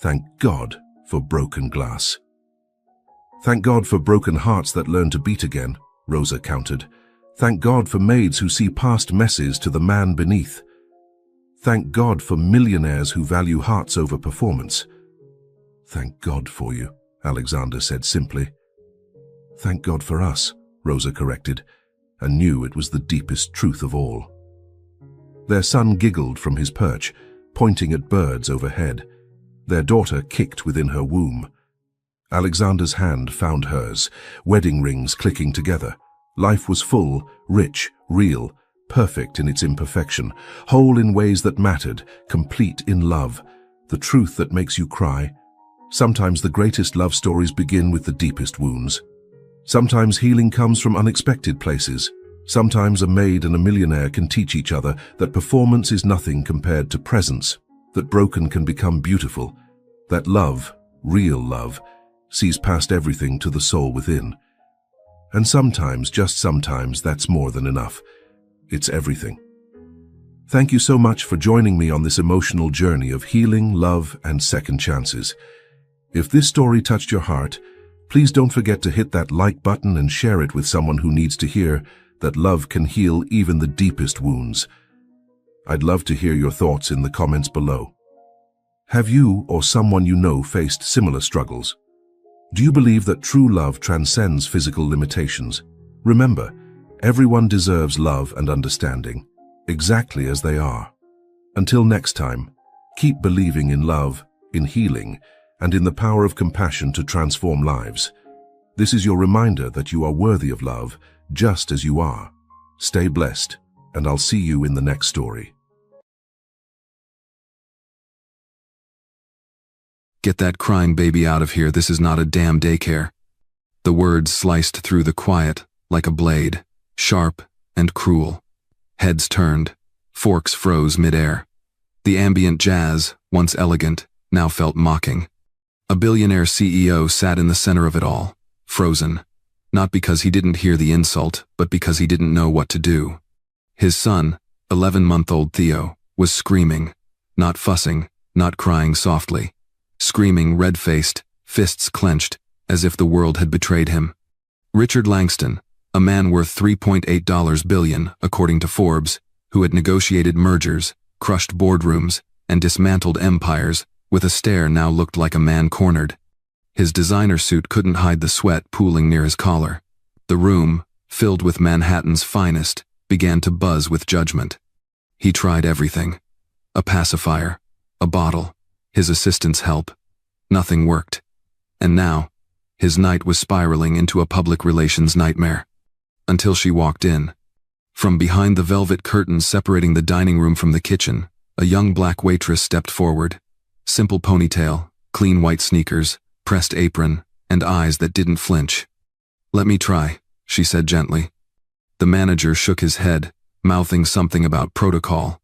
Thank God for broken glass. Thank God for broken hearts that learn to beat again, Rosa countered. Thank God for maids who see past messes to the man beneath. Thank God for millionaires who value hearts over performance. Thank God for you, Alexander said simply. Thank God for us, Rosa corrected, and knew it was the deepest truth of all. Their son giggled from his perch, pointing at birds overhead. Their daughter kicked within her womb. Alexander's hand found hers, wedding rings clicking together. Life was full, rich, real, perfect in its imperfection, whole in ways that mattered, complete in love, the truth that makes you cry. Sometimes the greatest love stories begin with the deepest wounds. Sometimes healing comes from unexpected places. Sometimes a maid and a millionaire can teach each other that performance is nothing compared to presence, that broken can become beautiful, that love, real love, sees past everything to the soul within. And sometimes, just sometimes, that's more than enough. It's everything. Thank you so much for joining me on this emotional journey of healing, love, and second chances. If this story touched your heart, please don't forget to hit that like button and share it with someone who needs to hear that love can heal even the deepest wounds. I'd love to hear your thoughts in the comments below. Have you or someone you know faced similar struggles? Do you believe that true love transcends physical limitations? Remember, everyone deserves love and understanding, exactly as they are. Until next time, keep believing in love, in healing, and in the power of compassion to transform lives. This is your reminder that you are worthy of love, just as you are. Stay blessed, and I'll see you in the next story. Get that crying baby out of here. This is not a damn daycare. The words sliced through the quiet like a blade, sharp and cruel. Heads turned, forks froze midair. The ambient jazz, once elegant, now felt mocking. A billionaire CEO sat in the center of it all, frozen, not because he didn't hear the insult, but because he didn't know what to do. His son, 11-month-old Theo, was screaming, not fussing, not crying softly, screaming red-faced, fists clenched, as if the world had betrayed him. Richard Langston, a man worth $3.8 billion, according to Forbes, who had negotiated mergers, crushed boardrooms, and dismantled empires, with a stare now looked like a man cornered. His designer suit couldn't hide the sweat pooling near his collar. The room, filled with Manhattan's finest, began to buzz with judgment. He tried everything. A pacifier, a bottle, his assistant's help. Nothing worked. And now, his night was spiraling into a public relations nightmare. Until she walked in. From behind the velvet curtains separating the dining room from the kitchen, a young black waitress stepped forward. Simple ponytail, clean white sneakers, pressed apron, and eyes that didn't flinch. "Let me try," she said gently. The manager shook his head, mouthing something about protocol.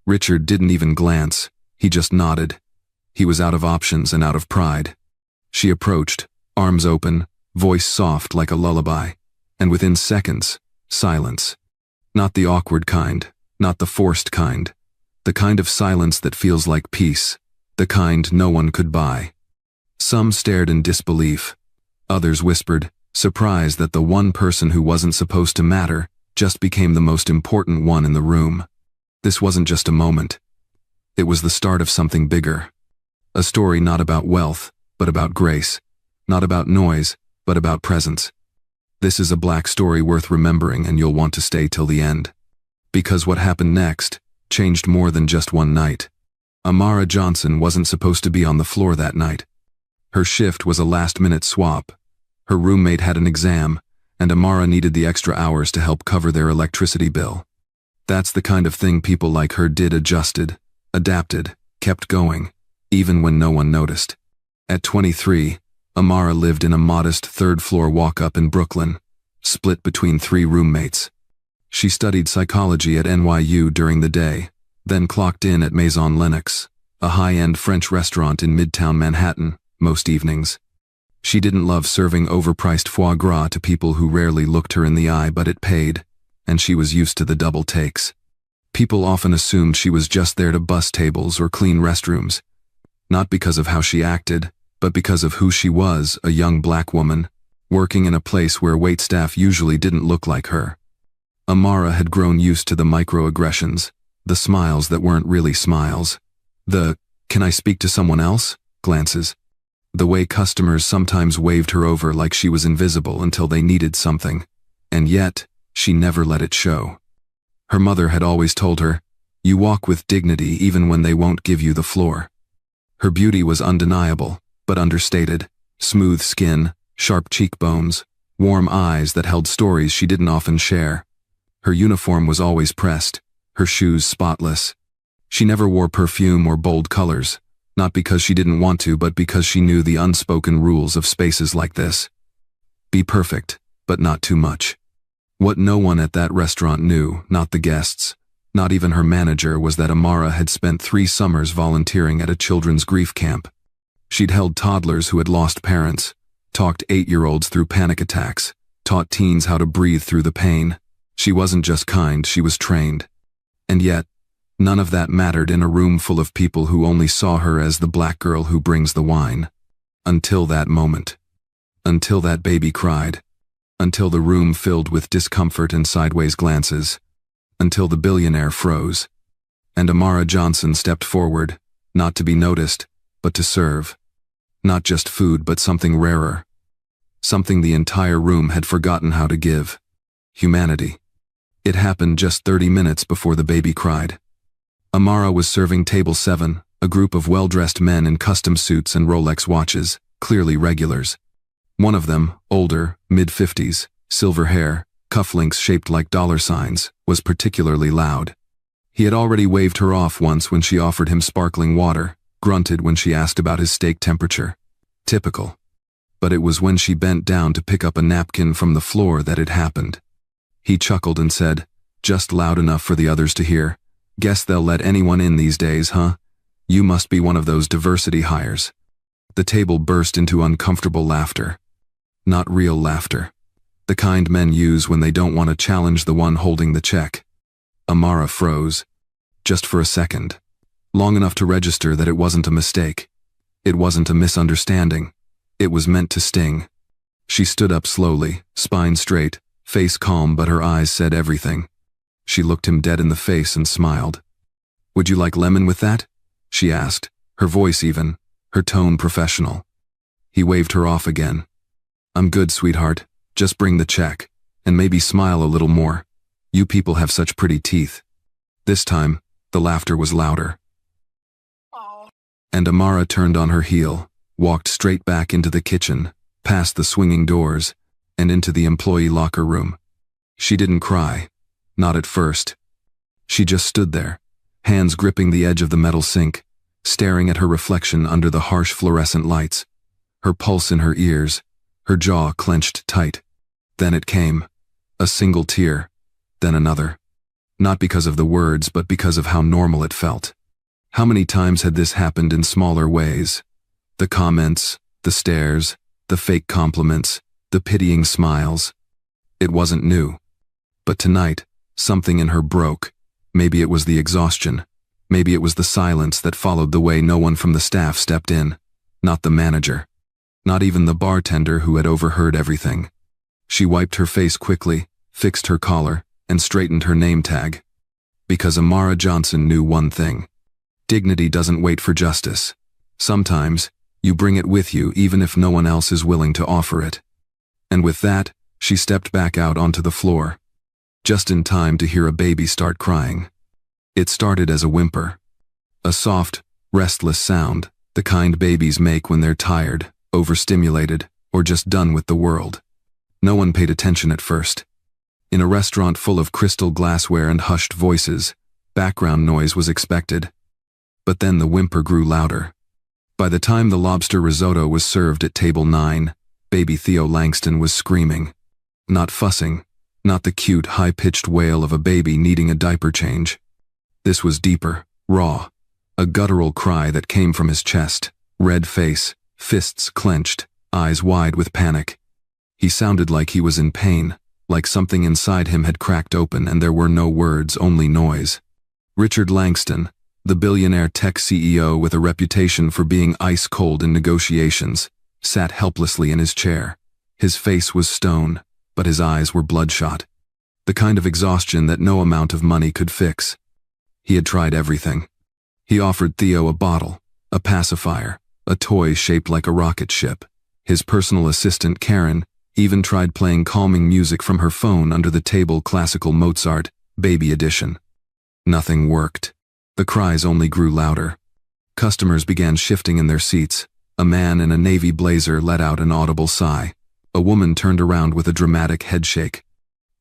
Richard didn't even glance, he just nodded. He was out of options and out of pride. She approached, arms open, voice soft like a lullaby, and within seconds, silence. Not the awkward kind, not the forced kind. The kind of silence that feels like peace, the kind no one could buy. Some stared in disbelief. Others whispered, surprised that the one person who wasn't supposed to matter just became the most important one in the room. This wasn't just a moment. It was the start of something bigger. A story not about wealth, but about grace. Not about noise, but about presence. This is a black story worth remembering, and you'll want to stay till the end. Because what happened next changed more than just one night. Amara Johnson wasn't supposed to be on the floor that night. Her shift was a last-minute swap. Her roommate had an exam, and Amara needed the extra hours to help cover their electricity bill. That's the kind of thing people like her did: adjusted, adapted, kept going, even when no one noticed. At 23, Amara lived in a modest third-floor walk-up in Brooklyn, split between 3 roommates. She studied psychology at NYU during the day, then clocked in at Maison Lennox, a high-end French restaurant in Midtown Manhattan, most evenings. She didn't love serving overpriced foie gras to people who rarely looked her in the eye, but it paid, and she was used to the double takes. People often assumed she was just there to bus tables or clean restrooms, not because of how she acted, but because of who she was: a young black woman, working in a place where waitstaff usually didn't look like her. Amara had grown used to the microaggressions, the smiles that weren't really smiles, the "can I speak to someone else?" glances, the way customers sometimes waved her over like she was invisible until they needed something, and yet, she never let it show. Her mother had always told her, "You walk with dignity even when they won't give you the floor." Her beauty was undeniable, but understated: smooth skin, sharp cheekbones, warm eyes that held stories she didn't often share. Her uniform was always pressed, her shoes spotless. She never wore perfume or bold colors, not because she didn't want to, but because she knew the unspoken rules of spaces like this. Be perfect, but not too much. What no one at that restaurant knew, not the guests, not even her manager, was that Amara had spent 3 summers volunteering at a children's grief camp. She'd held toddlers who had lost parents, talked 8-year-olds through panic attacks, taught teens how to breathe through the pain. She wasn't just kind, she was trained. And yet, none of that mattered in a room full of people who only saw her as the black girl who brings the wine. Until that moment. Until that baby cried. Until the room filled with discomfort and sideways glances. Until the billionaire froze. And Amara Johnson stepped forward, not to be noticed, but to serve. Not just food, but something rarer. Something the entire room had forgotten how to give. Humanity. It happened just 30 minutes before the baby cried. Amara was serving table 7, a group of well-dressed men in custom suits and Rolex watches, clearly regulars. One of them, older, mid-50s, silver hair, cufflinks shaped like $signs, was particularly loud. He had already waved her off once when she offered him sparkling water, grunted when she asked about his steak temperature. Typical. But it was when she bent down to pick up a napkin from the floor that it happened. He chuckled and said, just loud enough for the others to hear, "Guess they'll let anyone in these days, huh? You must be one of those diversity hires." The table burst into uncomfortable laughter. Not real laughter. The kind men use when they don't want to challenge the one holding the check. Amara froze. Just for a second. Long enough to register that it wasn't a mistake. It wasn't a misunderstanding. It was meant to sting. She stood up slowly, spine straight, face calm, but her eyes said everything. She looked him dead in the face and smiled. "Would you like lemon with that?" she asked, her voice even, her tone professional. He waved her off again. "I'm good, sweetheart. Just bring the check, and maybe smile a little more. You people have such pretty teeth." This time, the laughter was louder. And Amara turned on her heel, walked straight back into the kitchen, past the swinging doors, and into the employee locker room. She didn't cry. Not at first. She just stood there, hands gripping the edge of the metal sink, staring at her reflection under the harsh fluorescent lights, her pulse in her ears, her jaw clenched tight. Then it came. A single tear, then another. Not because of the words, but because of how normal it felt. How many times had this happened in smaller ways? The comments, the stares, the fake compliments, the pitying smiles. It wasn't new. But tonight, something in her broke. Maybe it was the exhaustion. Maybe it was the silence that followed the way no one from the staff stepped in. Not the manager. Not even the bartender who had overheard everything. She wiped her face quickly, fixed her collar, and straightened her name tag. Because Amara Johnson knew one thing. Dignity doesn't wait for justice. Sometimes, you bring it with you even if no one else is willing to offer it. And with that, she stepped back out onto the floor. Just in time to hear a baby start crying. It started as a whimper. A soft, restless sound, the kind babies make when they're tired, overstimulated, or just done with the world. No one paid attention at first. In a restaurant full of crystal glassware and hushed voices, background noise was expected. But then the whimper grew louder. By the time the lobster risotto was served at table 9, baby Theo Langston was screaming. Not fussing, not the cute, high-pitched wail of a baby needing a diaper change. This was deeper, raw, a guttural cry that came from his chest, red face, fists clenched, eyes wide with panic. He sounded like he was in pain, like something inside him had cracked open and there were no words, only noise. Richard Langston, the billionaire tech CEO with a reputation for being ice-cold in negotiations, sat helplessly in his chair. His face was stone, but his eyes were bloodshot. The kind of exhaustion that no amount of money could fix. He had tried everything. He offered Theo a bottle, a pacifier, a toy shaped like a rocket ship. His personal assistant, Karen, even tried playing calming music from her phone under the table, classical Mozart, baby edition. Nothing worked. The cries only grew louder. Customers began shifting in their seats. A man in a navy blazer let out an audible sigh. A woman turned around with a dramatic headshake.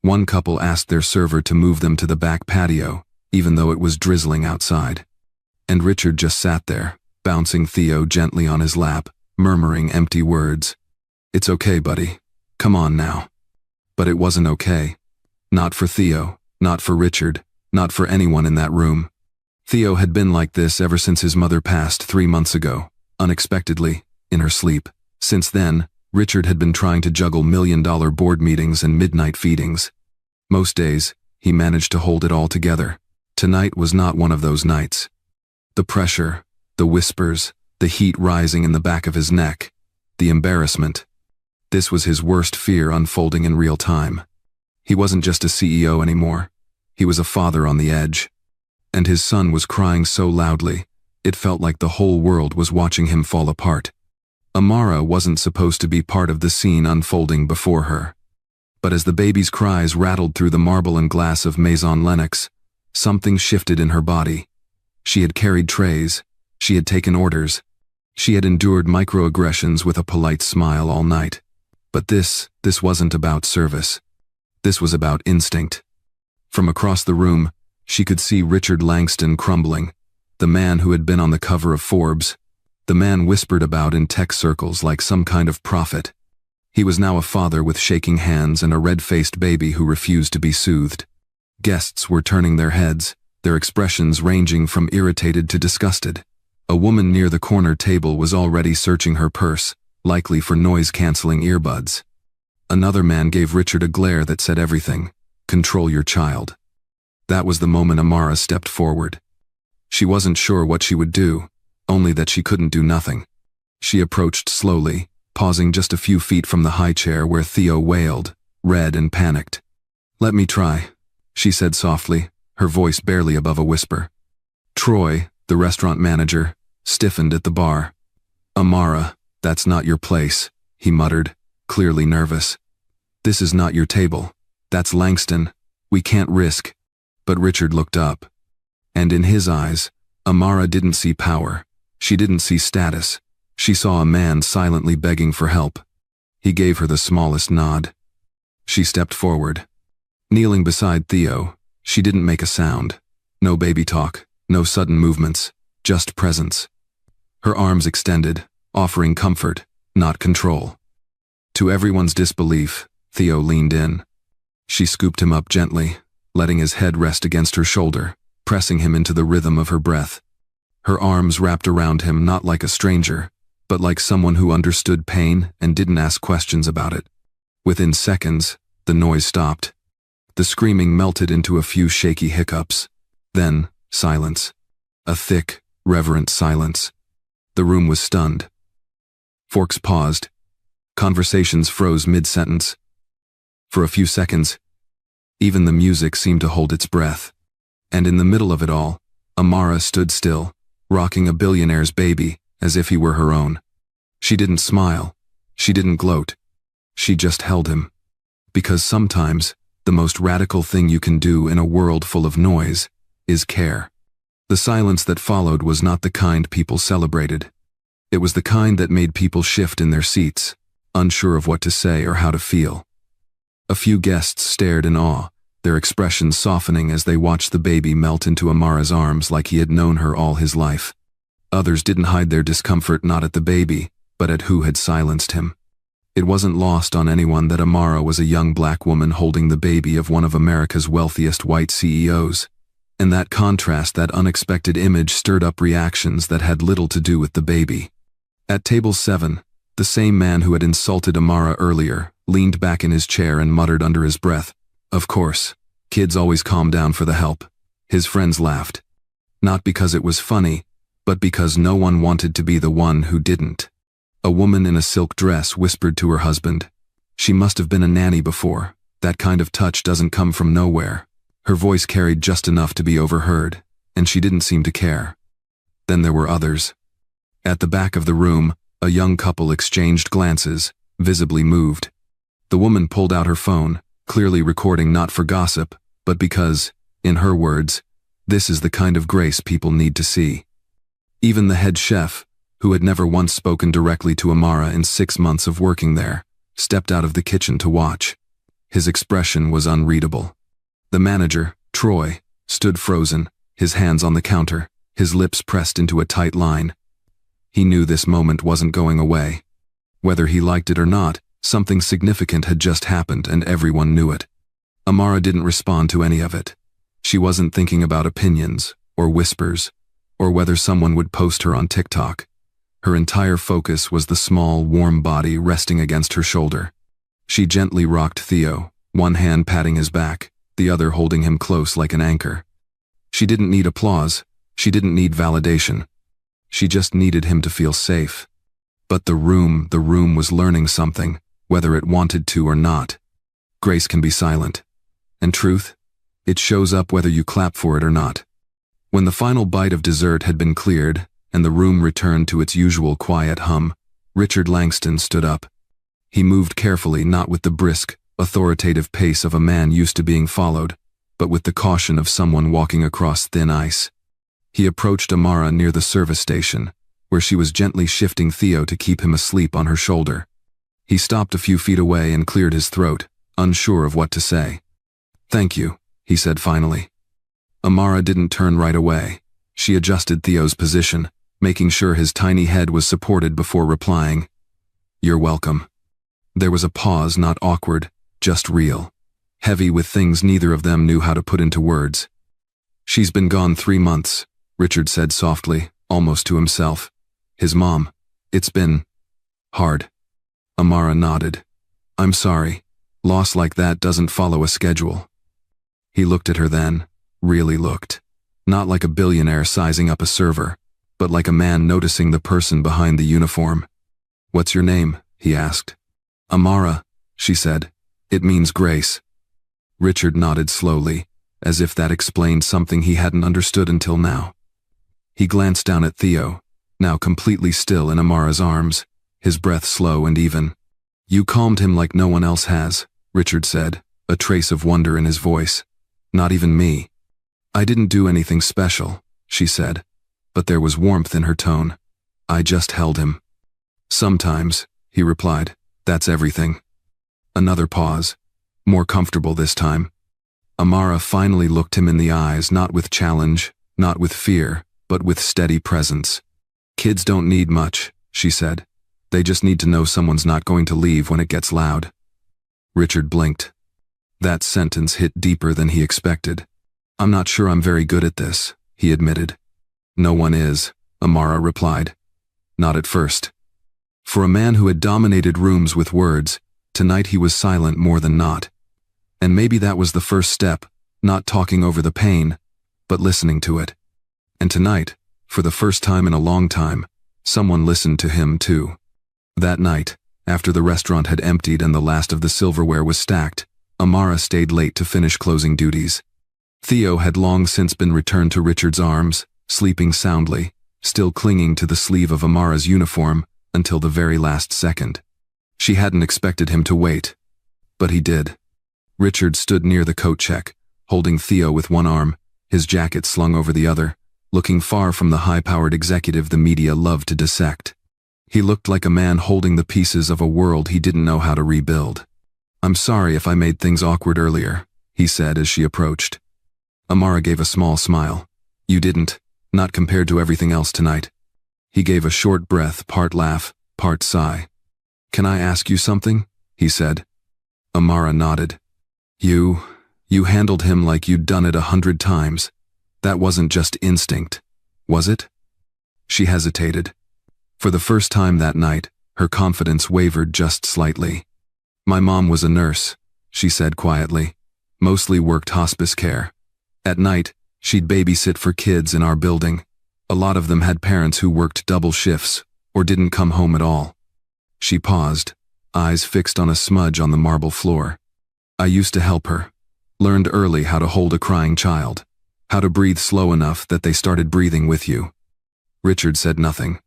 One couple asked their server to move them to the back patio, even though it was drizzling outside. And Richard just sat there, bouncing Theo gently on his lap, murmuring empty words. "It's okay, buddy. Come on now." But it wasn't okay. Not for Theo, not for Richard, not for anyone in that room. Theo had been like this ever since his mother passed 3 months ago, unexpectedly, in her sleep. Since then, Richard had been trying to juggle million-dollar board meetings and midnight feedings. Most days, he managed to hold it all together. Tonight was not one of those nights. The pressure, the whispers, the heat rising in the back of his neck, the embarrassment. This was his worst fear unfolding in real time. He wasn't just a CEO anymore. He was a father on the edge. And his son was crying so loudly, it felt like the whole world was watching him fall apart. Amara wasn't supposed to be part of the scene unfolding before her. But as the baby's cries rattled through the marble and glass of Maison Lenox, something shifted in her body. She had carried trays. She had taken orders. She had endured microaggressions with a polite smile all night. But this wasn't about service. This was about instinct. From across the room, she could see Richard Langston crumbling, the man who had been on the cover of Forbes, The man whispered about in tech circles like some kind of prophet. He was now a father with shaking hands and a red-faced baby who refused to be soothed. Guests were turning their heads, their expressions ranging from irritated to disgusted. A woman near the corner table was already searching her purse, likely for noise-canceling earbuds. Another man gave Richard a glare that said everything. Control your child. That was the moment Amara stepped forward. She wasn't sure what she would do, only that she couldn't do nothing. She approached slowly, pausing just a few feet from the high chair where Theo wailed, red and panicked. "Let me try," she said softly, her voice barely above a whisper. Troy, the restaurant manager, stiffened at the bar. "Amara, that's not your place," he muttered, clearly nervous. "This is not your table. That's Langston. We can't risk." But Richard looked up. And in his eyes, Amara didn't see power. She didn't see status. She saw a man silently begging for help. He gave her the smallest nod. She stepped forward. Kneeling beside Theo, she didn't make a sound. No baby talk, no sudden movements, just presence. Her arms extended, offering comfort, not control. To everyone's disbelief, Theo leaned in. She scooped him up gently, letting his head rest against her shoulder, pressing him into the rhythm of her breath. Her arms wrapped around him not like a stranger, but like someone who understood pain and didn't ask questions about it. Within seconds, the noise stopped. The screaming melted into a few shaky hiccups. Then, silence. A thick, reverent silence. The room was stunned. Forks paused. Conversations froze mid-sentence. For a few seconds, even the music seemed to hold its breath. And in the middle of it all, Amara stood still, rocking a billionaire's baby, as if he were her own. She didn't smile. She didn't gloat. She just held him. Because sometimes, the most radical thing you can do in a world full of noise is care. The silence that followed was not the kind people celebrated. It was the kind that made people shift in their seats, unsure of what to say or how to feel. A few guests stared in awe, their expressions softening as they watched the baby melt into Amara's arms like he had known her all his life. Others didn't hide their discomfort not at the baby, but at who had silenced him. It wasn't lost on anyone that Amara was a young black woman holding the baby of one of America's wealthiest white CEOs. And that contrast, that unexpected image stirred up reactions that had little to do with the baby. At table 7, the same man who had insulted Amara earlier leaned back in his chair and muttered under his breath, "Of course, kids always calm down for the help." His friends laughed. Not because it was funny, but because no one wanted to be the one who didn't. A woman in a silk dress whispered to her husband. She must have been a nanny before. That kind of touch doesn't come from nowhere. Her voice carried just enough to be overheard, and she didn't seem to care. Then there were others. At the back of the room, a young couple exchanged glances, visibly moved. The woman pulled out her phone, clearly recording not for gossip, but because, in her words, this is the kind of grace people need to see. Even the head chef, who had never once spoken directly to Amara in 6 months of working there, stepped out of the kitchen to watch. His expression was unreadable. The manager, Troy, stood frozen, his hands on the counter, his lips pressed into a tight line. He knew this moment wasn't going away. Whether he liked it or not, something significant had just happened and everyone knew it. Amara didn't respond to any of it. She wasn't thinking about opinions, or whispers, or whether someone would post her on TikTok. Her entire focus was the small, warm body resting against her shoulder. She gently rocked Theo, one hand patting his back, the other holding him close like an anchor. She didn't need applause. She didn't need validation. She just needed him to feel safe. But the room was learning something, whether it wanted to or not. Grace can be silent. And truth? It shows up whether you clap for it or not. When the final bite of dessert had been cleared, and the room returned to its usual quiet hum, Richard Langston stood up. He moved carefully, not with the brisk, authoritative pace of a man used to being followed, but with the caution of someone walking across thin ice. He approached Amara near the service station, where she was gently shifting Theo to keep him asleep on her shoulder. He stopped a few feet away and cleared his throat, unsure of what to say. "Thank you," he said finally. Amara didn't turn right away. She adjusted Theo's position, making sure his tiny head was supported before replying, "You're welcome." There was a pause, not awkward, just real, heavy with things neither of them knew how to put into words. "She's been gone 3 months, Richard said softly, almost to himself. "His mom. It's been hard." Amara nodded. "I'm sorry. Loss like that doesn't follow a schedule." He looked at her then, really looked. Not like a billionaire sizing up a server, but like a man noticing the person behind the uniform. "What's your name?" he asked. "Amara," she said. "It means grace." Richard nodded slowly, as if that explained something he hadn't understood until now. He glanced down at Theo, now completely still in Amara's arms, his breath slow and even. "You calmed him like no one else has," Richard said, a trace of wonder in his voice. "Not even me." "I didn't do anything special," she said, but there was warmth in her tone. "I just held him." "Sometimes," he replied, "that's everything." Another pause, more comfortable this time. Amara finally looked him in the eyes, not with challenge, not with fear, but with steady presence. "Kids don't need much," she said. "They just need to know someone's not going to leave when it gets loud." Richard blinked. That sentence hit deeper than he expected. "I'm not sure I'm very good at this," he admitted. "No one is," Amara replied. "Not at first." For a man who had dominated rooms with words, tonight he was silent more than not. And maybe that was the first step, not talking over the pain, but listening to it. And tonight, for the first time in a long time, someone listened to him too. That night, after the restaurant had emptied and the last of the silverware was stacked, Amara stayed late to finish closing duties. Theo had long since been returned to Richard's arms, sleeping soundly, still clinging to the sleeve of Amara's uniform until the very last second. She hadn't expected him to wait, but he did. Richard stood near the coat check, holding Theo with one arm, his jacket slung over the other, looking far from the high-powered executive the media loved to dissect. He looked like a man holding the pieces of a world he didn't know how to rebuild. "I'm sorry if I made things awkward earlier," he said as she approached. Amara gave a small smile. "You didn't, not compared to everything else tonight." He gave a short breath, part laugh, part sigh. "Can I ask you something?" he said. Amara nodded. You handled him like you'd done it 100 times. That wasn't just instinct, was it?" She hesitated. For the first time that night, her confidence wavered just slightly. "My mom was a nurse," she said quietly. "Mostly worked hospice care. At night, she'd babysit for kids in our building. A lot of them had parents who worked double shifts or didn't come home at all." She paused, eyes fixed on a smudge on the marble floor. "I used to help her. Learned early how to hold a crying child, how to breathe slow enough that they started breathing with you." Richard said nothing.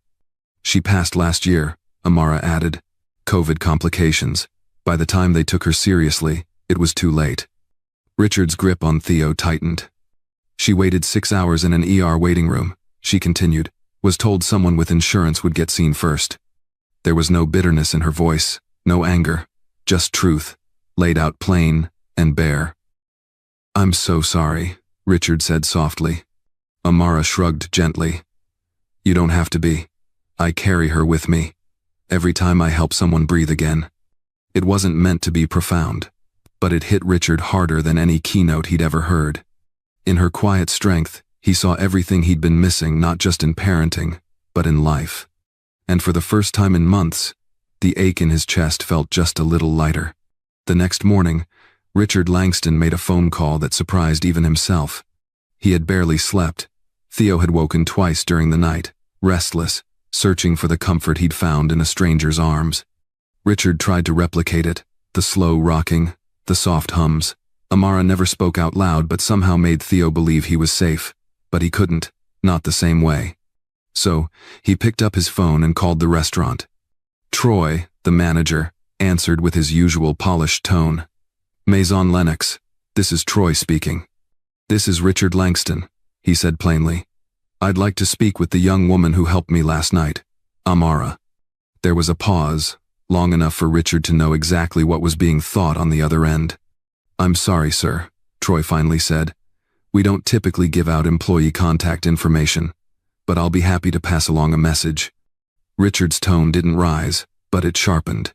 "She passed last year," Amara added. "COVID complications. By the time they took her seriously, it was too late." Richard's grip on Theo tightened. "She waited 6 hours in an ER waiting room," she continued, "was told someone with insurance would get seen first." There was no bitterness in her voice, no anger, just truth, laid out plain and bare. "I'm so sorry," Richard said softly. Amara shrugged gently. "You don't have to be. I carry her with me. Every time I help someone breathe again." It wasn't meant to be profound, but it hit Richard harder than any keynote he'd ever heard. In her quiet strength, he saw everything he'd been missing, not just in parenting, but in life. And for the first time in months, the ache in his chest felt just a little lighter. The next morning, Richard Langston made a phone call that surprised even himself. He had barely slept. Theo had woken twice during the night, restless, searching for the comfort he'd found in a stranger's arms. Richard tried to replicate it, the slow rocking, the soft hums. Amara never spoke out loud but somehow made Theo believe he was safe, but he couldn't, not the same way. So, he picked up his phone and called the restaurant. Troy, the manager, answered with his usual polished tone. "Maison Lennox, this is Troy speaking." "This is Richard Langston," he said plainly. "I'd like to speak with the young woman who helped me last night, Amara." There was a pause, long enough for Richard to know exactly what was being thought on the other end. "I'm sorry, sir," Troy finally said. "We don't typically give out employee contact information, but I'll be happy to pass along a message." Richard's tone didn't rise, but it sharpened.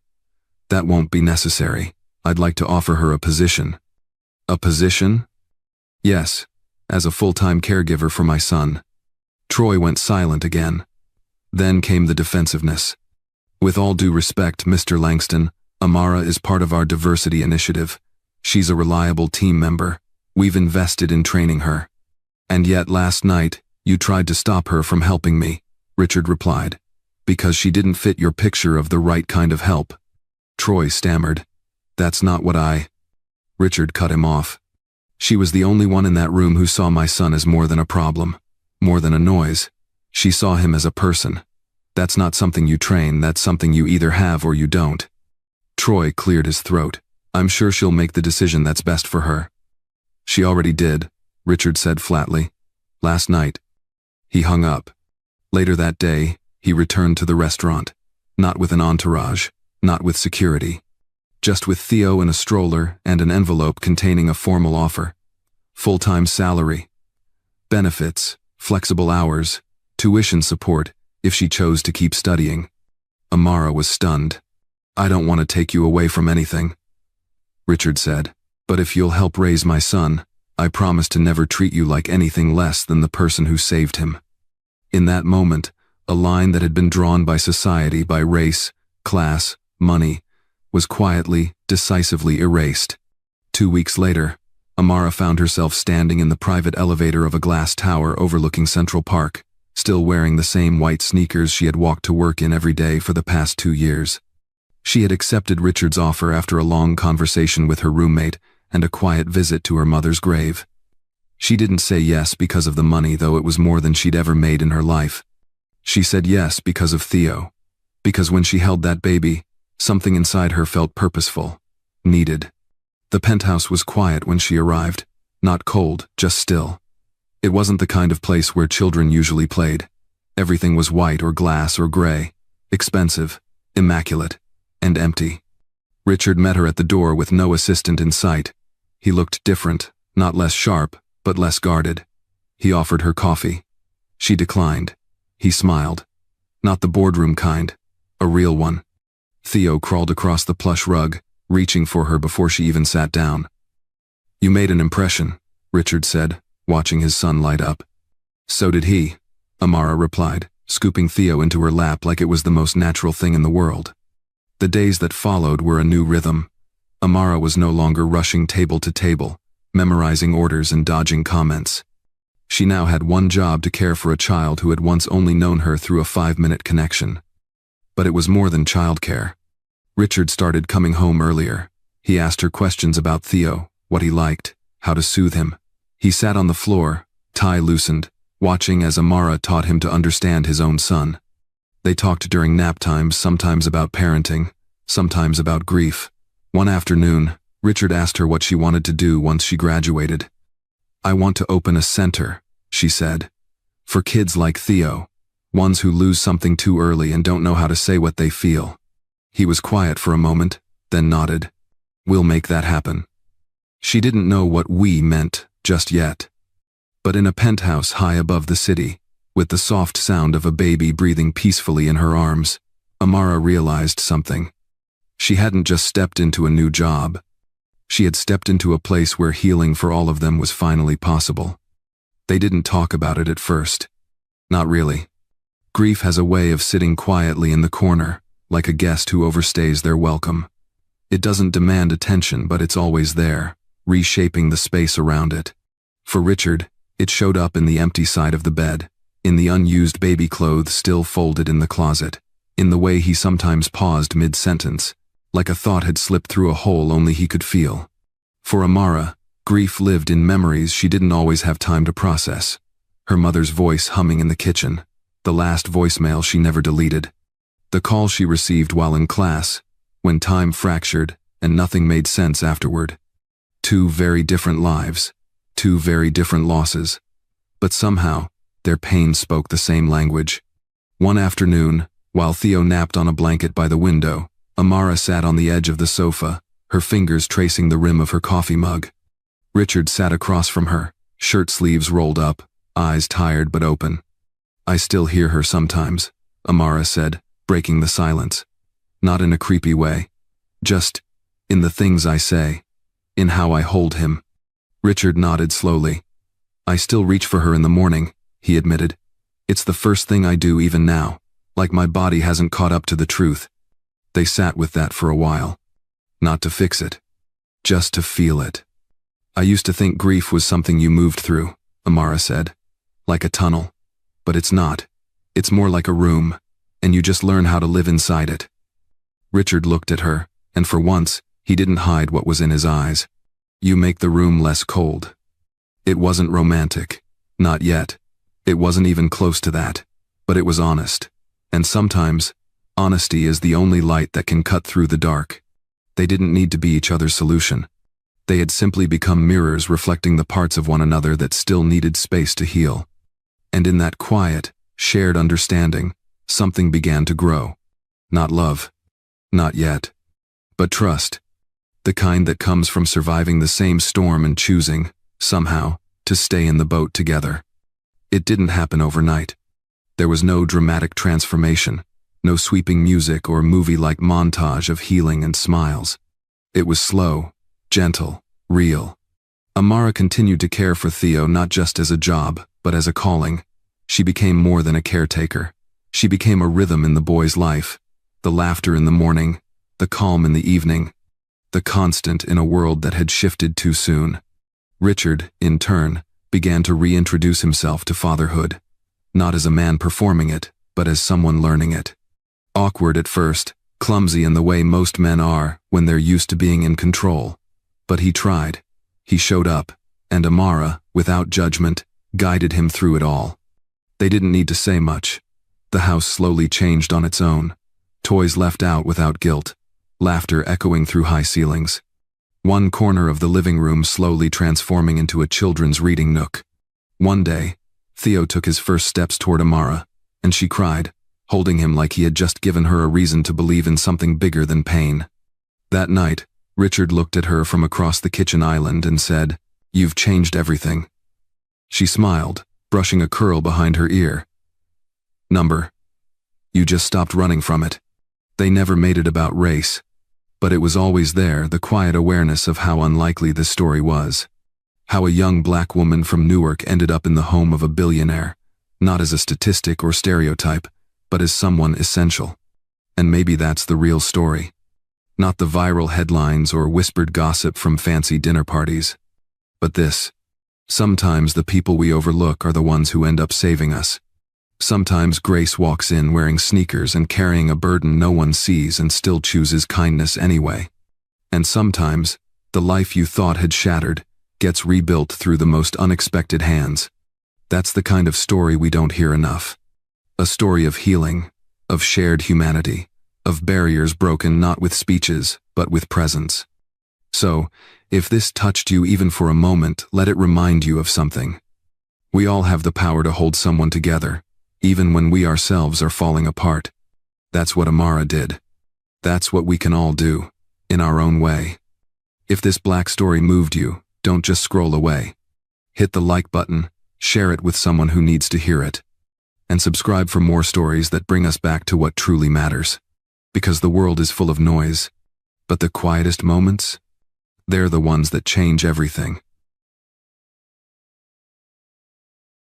"That won't be necessary. I'd like to offer her a position." "A position?" "Yes, as a full-time caregiver for my son." Troy went silent again. Then came the defensiveness. "With all due respect, Mr. Langston, Amara is part of our diversity initiative. She's a reliable team member. We've invested in training her." "And yet last night, you tried to stop her from helping me," Richard replied. "Because she didn't fit your picture of the right kind of help." Troy stammered. "That's not what I—" Richard cut him off. "She was the only one in that room who saw my son as more than a problem, more than a noise. She saw him as a person. That's not something you train, that's something you either have or you don't." Troy cleared his throat. "I'm sure she'll make the decision that's best for her." "She already did," Richard said flatly. "Last night." He hung up. Later that day, he returned to the restaurant. Not with an entourage, not with security. Just with Theo in a stroller and an envelope containing a formal offer. Full-time salary. Benefits, flexible hours, tuition support if she chose to keep studying. Amara was stunned. "I don't want to take you away from anything," Richard said, "but if you'll help raise my son, I promise to never treat you like anything less than the person who saved him." In that moment, a line that had been drawn by society by race, class, money, was quietly, decisively erased. 2 weeks later, Amara found herself standing in the private elevator of a glass tower overlooking Central Park, still wearing the same white sneakers she had walked to work in every day for the past 2 years. She had accepted Richard's offer after a long conversation with her roommate and a quiet visit to her mother's grave. She didn't say yes because of the money, though it was more than she'd ever made in her life. She said yes because of Theo. Because when she held that baby, something inside her felt purposeful, needed. The penthouse was quiet when she arrived, not cold, just still. It wasn't the kind of place where children usually played. Everything was white or glass or gray, expensive, immaculate, and empty. Richard met her at the door with no assistant in sight. He looked different, not less sharp, but less guarded. He offered her coffee. She declined. He smiled. Not the boardroom kind, a real one. Theo crawled across the plush rug, reaching for her before she even sat down. "You made an impression," Richard said, watching his son light up. "So did he," Amara replied, scooping Theo into her lap like it was the most natural thing in the world. The days that followed were a new rhythm. Amara was no longer rushing table to table, memorizing orders and dodging comments. She now had one job: to care for a child who had once only known her through a 5-minute connection. But it was more than childcare. Richard started coming home earlier. He asked her questions about Theo, what he liked, how to soothe him. He sat on the floor, tie loosened, watching as Amara taught him to understand his own son. They talked during nap times, sometimes about parenting, sometimes about grief. One afternoon, Richard asked her what she wanted to do once she graduated. "I want to open a center," she said, "for kids like Theo, ones who lose something too early and don't know how to say what they feel." He was quiet for a moment, then nodded. "We'll make that happen." She didn't know what "we" meant just yet. But in a penthouse high above the city, with the soft sound of a baby breathing peacefully in her arms, Amara realized something. She hadn't just stepped into a new job. She had stepped into a place where healing for all of them was finally possible. They didn't talk about it at first. Not really. Grief has a way of sitting quietly in the corner, like a guest who overstays their welcome. It doesn't demand attention, but it's always there, reshaping the space around it. For Richard, it showed up in the empty side of the bed, in the unused baby clothes still folded in the closet, in the way he sometimes paused mid-sentence, like a thought had slipped through a hole only he could feel. For Amara, grief lived in memories she didn't always have time to process. Her mother's voice humming in the kitchen, the last voicemail she never deleted. The call she received while in class, when time fractured and nothing made sense afterward. 2 very different lives, 2 very different losses. But somehow, their pain spoke the same language. One afternoon, while Theo napped on a blanket by the window, Amara sat on the edge of the sofa, her fingers tracing the rim of her coffee mug. Richard sat across from her, shirt sleeves rolled up, eyes tired but open. I still hear her sometimes, Amara said, breaking the silence. Not in a creepy way. Just in the things I say. In how I hold him. Richard nodded slowly. I still reach for her in the morning, he admitted. It's the first thing I do even now, like my body hasn't caught up to the truth. They sat with that for a while. Not to fix it. Just to feel it. I used to think grief was something you moved through, Amara said. Like a tunnel. But it's not. It's more like a room, and you just learn how to live inside it. Richard looked at her, and for once, he didn't hide what was in his eyes. You make the room less cold. It wasn't romantic. Not yet. It wasn't even close to that. But it was honest. And sometimes, honesty is the only light that can cut through the dark. They didn't need to be each other's solution. They had simply become mirrors reflecting the parts of one another that still needed space to heal. And in that quiet, shared understanding, something began to grow. Not love. Not yet. But trust. The kind that comes from surviving the same storm and choosing, somehow, to stay in the boat together. It didn't happen overnight. There was no dramatic transformation, no sweeping music or movie-like montage of healing and smiles. It was slow, gentle, real. Amara continued to care for Theo not just as a job, but as a calling. She became more than a caretaker. She became a rhythm in the boy's life. The laughter in the morning, the calm in the evening, the constant in a world that had shifted too soon. Richard, in turn, began to reintroduce himself to fatherhood. Not as a man performing it, but as someone learning it. Awkward at first, clumsy in the way most men are when they're used to being in control. But he tried. He showed up, and Amara, without judgment, guided him through it all. They didn't need to say much. The house slowly changed on its own. Toys left out without guilt. Laughter echoing through high ceilings. One corner of the living room slowly transforming into a children's reading nook. One day, Theo took his first steps toward Amara, and she cried, holding him like he had just given her a reason to believe in something bigger than pain. That night, Richard looked at her from across the kitchen island and said, "You've changed everything." She smiled, brushing a curl behind her ear. "Number. You just stopped running from it." They never made it about race. But it was always there, the quiet awareness of how unlikely this story was. How a young black woman from Newark ended up in the home of a billionaire, not as a statistic or stereotype, but as someone essential. And maybe that's the real story. Not the viral headlines or whispered gossip from fancy dinner parties. But this. Sometimes the people we overlook are the ones who end up saving us. Sometimes Grace walks in wearing sneakers and carrying a burden no one sees and still chooses kindness anyway. And sometimes, the life you thought had shattered gets rebuilt through the most unexpected hands. That's the kind of story we don't hear enough. A story of healing, of shared humanity, of barriers broken not with speeches, but with presence. So, if this touched you even for a moment, let it remind you of something. We all have the power to hold someone together, even when we ourselves are falling apart. That's what Amara did. That's what we can all do, in our own way. If this black story moved you, don't just scroll away. Hit the like button, share it with someone who needs to hear it, and subscribe for more stories that bring us back to what truly matters. Because the world is full of noise, but the quietest moments, they're the ones that change everything.